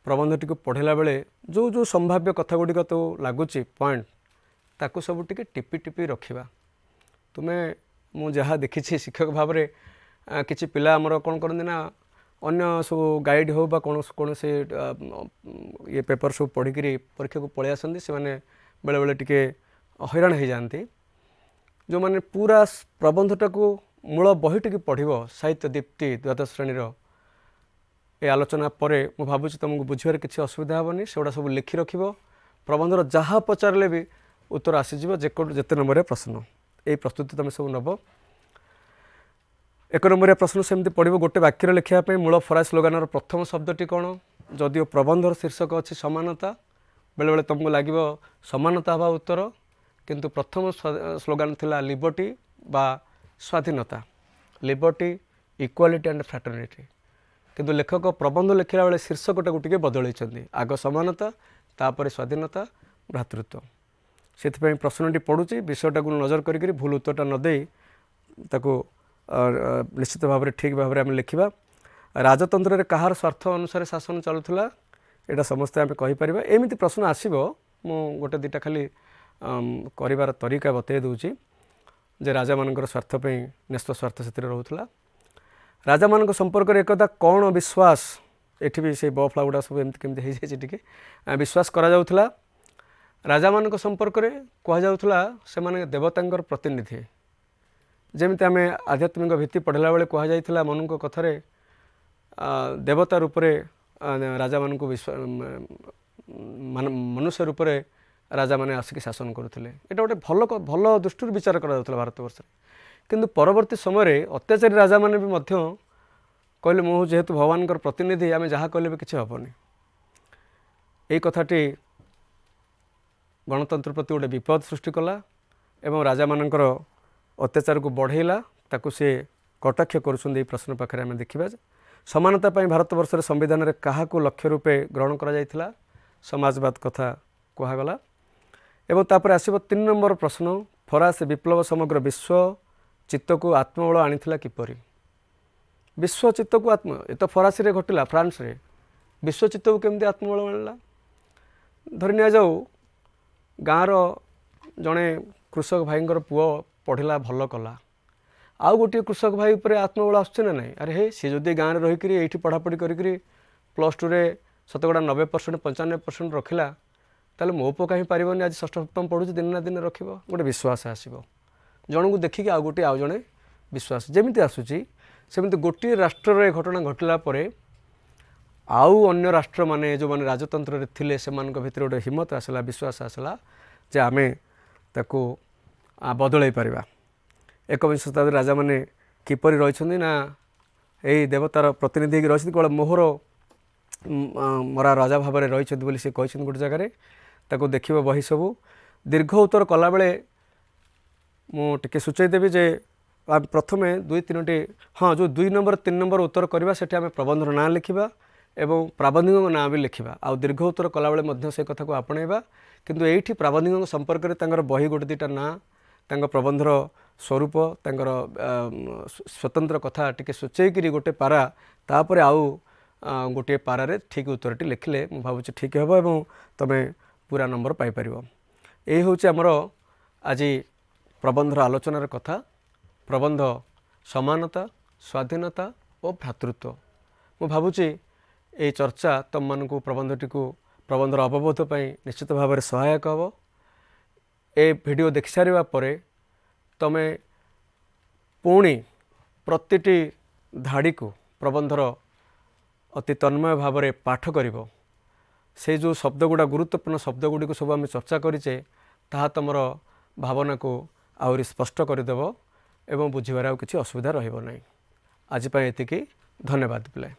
ପ୍ରବନ୍ଧଟିକୁ ପଢ଼ିଲା ବେଳେ ଯେଉଁ ଯେଉଁ ସମ୍ଭାବ୍ୟ କଥା ଗୁଡ଼ିକ ତ ଲାଗୁଛି ପଏଣ୍ଟ, ତାକୁ ସବୁ ଟିକେ ଟିପି ଟିପି ରଖିବା। ତୁମେ, ମୁଁ ଯାହା ଦେଖିଛି ଶିକ୍ଷକ ଭାବରେ, କିଛି ପିଲା ଆମର କ'ଣ କରନ୍ତି ନା, ଅନ୍ୟ ସବୁ ଗାଇଡ଼ ହେଉ ବା କୌଣସି ଇଏ ପେପର ସବୁ ପଢ଼ିକିରି ପରୀକ୍ଷାକୁ ପଳେଇ ଆସନ୍ତି। ସେମାନେ ବେଳେବେଳେ ଟିକେ ହଇରାଣ ହେଇଯାଆନ୍ତି। ଯେଉଁମାନେ ପୁରା ପ୍ରବନ୍ଧଟାକୁ ମୂଳ ବହିଟିକି ପଢ଼ିବ, ସାହିତ୍ୟ ଦୀପ୍ତି ଦ୍ୱାଦଶ ଶ୍ରେଣୀର ଏ ଆଲୋଚନା ପରେ ମୁଁ ଭାବୁଛି ତୁମକୁ ବୁଝିବାରେ କିଛି ଅସୁବିଧା ହେବନି। ସେଗୁଡ଼ା ସବୁ ଲେଖି ରଖିବ। ପ୍ରବନ୍ଧର ଯାହା ପଚାରିଲେ ବି ଉତ୍ତର ଆସିଯିବ, ଯେତେ ନମ୍ବରିଆ ପ୍ରଶ୍ନ। এই ପ୍ରସ୍ତୁତି ତୁମେ ସବୁ ନେବ। 1 ନମ୍ବରିଆ ପ୍ରଶ୍ନ ସେମିତି ପଡ଼ିବ, ଗୋଟେ ବାକ୍ୟରେ ଲେଖିବା ପାଇଁ ମୂଳ ଫରାସୀ ସ୍ଲୋଗାନର ପ୍ରଥମ ଶବ୍ଦଟି କ'ଣ? ଯଦିଓ ପ୍ରବନ୍ଧର ଶୀର୍ଷକ ଅଛି ସମାନତା, ବେଳେବେଳେ ତୁମକୁ ଲାଗିବ ସମାନତା ହେବା ଉତ୍ତର, କିନ୍ତୁ ପ୍ରଥମ ସ୍ଲୋଗାନ ଥିଲା ଲିବର୍ଟି ବା ସ୍ୱାଧୀନତା, ଲିବର୍ଟି, ଇକ୍ୱାଲିଟି ଆଣ୍ଡ ଫ୍ରାଟର୍ନିଟି। କିନ୍ତୁ ଲେଖକ ପ୍ରବନ୍ଧ ଲେଖିଲା ବେଳେ ଶୀର୍ଷକଟାକୁ ଟିକେ ବଦଳେଇଛନ୍ତି, ଆଗ ସମାନତା, ତାପରେ ସ୍ୱାଧୀନତା, ଭ୍ରାତୃତ୍ୱ। ସେଥିପାଇଁ ପ୍ରଶ୍ନଟି ପଡ଼ୁଛି, ବିଷୟଟାକୁ ନଜର କରିକି ଭୁଲ ଉତ୍ତରଟା ନ ଦେଇ ତାକୁ ନିଶ୍ଚିତ ଭାବରେ ଠିକ୍ ଭାବରେ ଆମେ ଲେଖିବା। ରାଜତନ୍ତ୍ରରେ କାହାର ସ୍ୱାର୍ଥ ଅନୁସାରେ ଶାସନ ଚାଲୁଥିଲା? ଏଇଟା ସମସ୍ତେ ଆମେ କହିପାରିବା। ଏମିତି ପ୍ରଶ୍ନ ଆସିବ। ମୁଁ ଗୋଟେ ଦୁଇଟା ଖାଲି କରିବାର ତରିକା ବତେଇ ଦେଉଛି ଯେ ରାଜାମାନଙ୍କର ସ୍ୱାର୍ଥ ପାଇଁ ନ୍ୟସ୍ତ ସ୍ୱାର୍ଥ ସେଥିରେ ରହୁଥିଲା। ରାଜାମାନଙ୍କ ସମ୍ପର୍କରେ ଏକଦା କ'ଣ ବିଶ୍ୱାସ, ଏଠି ବି ସେଇ ବଫ୍ଲା ଗୁଡ଼ା ସବୁ ଏମିତି କେମିତି ହେଇଯାଇଛି, ଟିକେ ବିଶ୍ୱାସ କରାଯାଉଥିଲା। ରାଜାମାନଙ୍କ ସମ୍ପର୍କରେ କୁହାଯାଉଥିଲା ସେମାନେ ଦେବତାଙ୍କର ପ୍ରତିନିଧି। ଯେମିତି ଆମେ ଆଧ୍ୟାତ୍ମିକ ଭିତ୍ତି ପଢ଼ିଲା ବେଳେ କୁହାଯାଇଥିଲା ମନୁଙ୍କ କଥାରେ ଦେବତା ରୂପରେ ରାଜାମାନଙ୍କୁ ମନୁଷ୍ୟ ରୂପରେ ରାଜାମାନେ ଆସିକି ଶାସନ କରୁଥିଲେ। ଏଇଟା ଗୋଟେ ଭଲ ଦୃଷ୍ଟିରୁ ବିଚାର କରାଯାଉଥିଲା ଭାରତବର୍ଷରେ। କିନ୍ତୁ ପରବର୍ତ୍ତୀ ସମୟରେ ଅତ୍ୟାଚାରୀ ରାଜାମାନେ ବି ମଧ୍ୟ କହିଲେ ମୁଁ ଯେହେତୁ ଭଗବାନଙ୍କର ପ୍ରତିନିଧି ଆମେ ଯାହା କହିଲେ ବି କିଛି ହେବନି। ଏଇ କଥାଟି ଗଣତନ୍ତ୍ର ପ୍ରତି ଗୋଟେ ବିପଦ ସୃଷ୍ଟି କଲା ଏବଂ ରାଜାମାନଙ୍କର ଅତ୍ୟାଚାରକୁ ବଢ଼େଇଲା। ତାକୁ ସେ କଟାକ୍ଷ କରୁଛନ୍ତି। ଏଇ ପ୍ରଶ୍ନ ପାଖରେ ଆମେ ଦେଖିବା ସମାନତା ପାଇଁ ଭାରତବର୍ଷରେ ସମ୍ବିଧାନରେ କାହାକୁ ଲକ୍ଷ୍ୟ ରୂପେ ଗ୍ରହଣ କରାଯାଇଥିଲା? ସମାଜବାଦ କଥା କୁହାଗଲା। ଏବଂ ତାପରେ ଆସିବ 3 ନମ୍ବର ପ୍ରଶ୍ନ, ଫରାସୀ ବିପ୍ଳବ ସମଗ୍ର ବିଶ୍ୱ ଚିତ୍ତକୁ ଆତ୍ମବଳ ଆଣିଥିଲା କିପରି? ବିଶ୍ୱ ଚିତ୍ତକୁ ଏ ତ ଫରାସୀରେ ଘଟିଲା, ଫ୍ରାନ୍ସରେ। ବିଶ୍ୱ ଚିତ୍ତକୁ କେମିତି ଆତ୍ମବଳ ଆଣିଲା? ଧରି ନିଆଯାଉ ଗାଁର ଜଣେ କୃଷକ ଭାଇଙ୍କର ପୁଅ ପଢ଼ିଲା, ଭଲ କଲା। ଆଉ ଗୋଟିଏ କୃଷକ ଭାଇ ଉପରେ ଆତ୍ମବଳ ଆସୁଛି ନା ନାହିଁ? ଆରେ ହେ, ସିଏ ଯଦି ଗାଁରେ ରହିକରି ଏଇଠି ପଢ଼ାପଢ଼ି କରିକିରି +2ରେ ଶତକଡ଼ା 90% 95% ରଖିଲା, ତାହେଲେ ମୋ ପୁଅ କାହିଁ ପାରିବନି? ଆଜି ଷଷ୍ଠ ସପ୍ତମ ପଢ଼ୁଛି, ଦିନେ ନା ଦିନେ ରଖିବ। ଗୋଟେ ବିଶ୍ୱାସ ଆସିବ। ଜଣକୁ ଦେଖିକି ଆଉ ଜଣେ ବିଶ୍ୱାସ ଯେମିତି ଆସୁଛି, ସେମିତି ଗୋଟିଏ ରାଷ୍ଟ୍ରରେ ଘଟଣା ଘଟିଲା ପରେ ଆଉ ଅନ୍ୟ ରାଷ୍ଟ୍ରମାନେ ଯେଉଁମାନେ ରାଜତନ୍ତ୍ରରେ ଥିଲେ ସେମାନଙ୍କ ଭିତରେ ଗୋଟେ ହିମ୍ମତ ଆସିଲା, ବିଶ୍ୱାସ ଆସିଲା ଯେ ଆମେ ତାକୁ ବଦଳାଇ ପାରିବା। ଏକବିଂଶ ଶତାବ୍ଦୀରେ ରାଜାମାନେ କିପରି ରହିଛନ୍ତି ନା ଏଇ ଦେବତାର ପ୍ରତିନିଧି ହେଇକି ରହିଛନ୍ତି, କେବଳ ମୋହର ମରା ରାଜା ଭାବରେ ରହିଛନ୍ତି ବୋଲି ସେ କହିଛନ୍ତି ଗୋଟେ ଜାଗାରେ। ତାକୁ ଦେଖିବ ବହି ସବୁ। ଦୀର୍ଘ ଉତ୍ତର କଲାବେଳେ ମୁଁ ଟିକେ ସୂଚାଇ ଦେବି ଯେ ପ୍ରଥମେ 2-3ଟି ଯେଉଁ 2 ନମ୍ବର 3 ନମ୍ବର ଉତ୍ତର କରିବା, ସେଠି ଆମେ ପ୍ରବନ୍ଧର ନାଁ ଲେଖିବା ଏବଂ ପ୍ରାବନ୍ଧିକଙ୍କ ନାଁ ବି ଲେଖିବା। ଆଉ ଦୀର୍ଘ ଉତ୍ତର କଲାବେଳେ ମଧ୍ୟ ସେ କଥାକୁ ଆପଣେଇବା। କିନ୍ତୁ ଏଇଠି ପ୍ରାବନ୍ଧିକଙ୍କ ସମ୍ପର୍କରେ ତାଙ୍କର ବହି ଗୋଟେ ଦୁଇଟା ନାଁ, ତାଙ୍କ ପ୍ରବନ୍ଧର ସ୍ୱରୂପ, ତାଙ୍କର ସ୍ୱତନ୍ତ୍ର କଥା ଟିକେ ସୂଚାଇକିରି ଗୋଟେ ପାରା, ତାପରେ ଆଉ ଗୋଟିଏ ପାରାରେ ଠିକ୍ ଉତ୍ତରଟି ଲେଖିଲେ ମୁଁ ଭାବୁଛି ଠିକ୍ ହେବ ଏବଂ ତୁମେ ପୁରା ନମ୍ବର ପାଇପାରିବ। ଏଇ ହେଉଛି ଆମର ଆଜି ପ୍ରବନ୍ଧର ଆଲୋଚନାର କଥା। ପ୍ରବନ୍ଧ ସମାନତା, ସ୍ୱାଧୀନତା ଓ ଭ୍ରାତୃତ୍ୱ। ମୁଁ ଭାବୁଛି ଏହି ଚର୍ଚ୍ଚା ତୁମମାନଙ୍କୁ ପ୍ରବନ୍ଧର ଅବବୋଧ ପାଇଁ ନିଶ୍ଚିତ ଭାବରେ ସହାୟକ ହେବ। ଏ ଭିଡ଼ିଓ ଦେଖିସାରିବା ପରେ ତୁମେ ପୁଣି ପ୍ରତିଟି ଧାଡ଼ିକୁ ପ୍ରବନ୍ଧର ଅତି ତନ୍ମୟ ଭାବରେ ପାଠ କରିବ। ସେଇ ଯେଉଁ ଶବ୍ଦଗୁଡ଼ା, ଗୁରୁତ୍ୱପୂର୍ଣ୍ଣ ଶବ୍ଦଗୁଡ଼ିକୁ ସବୁ ଆମେ ଚର୍ଚ୍ଚା କରିଛେ, ତାହା ତୁମର ଭାବନାକୁ ଆହୁରି ସ୍ପଷ୍ଟ କରିଦେବ ଏବଂ ବୁଝିବାରେ ଆଉ କିଛି ଅସୁବିଧା ରହିବ ନାହିଁ। ଆଜି ପାଇଁ ଏତିକି। ଧନ୍ୟବାଦ ପିଲାଏ।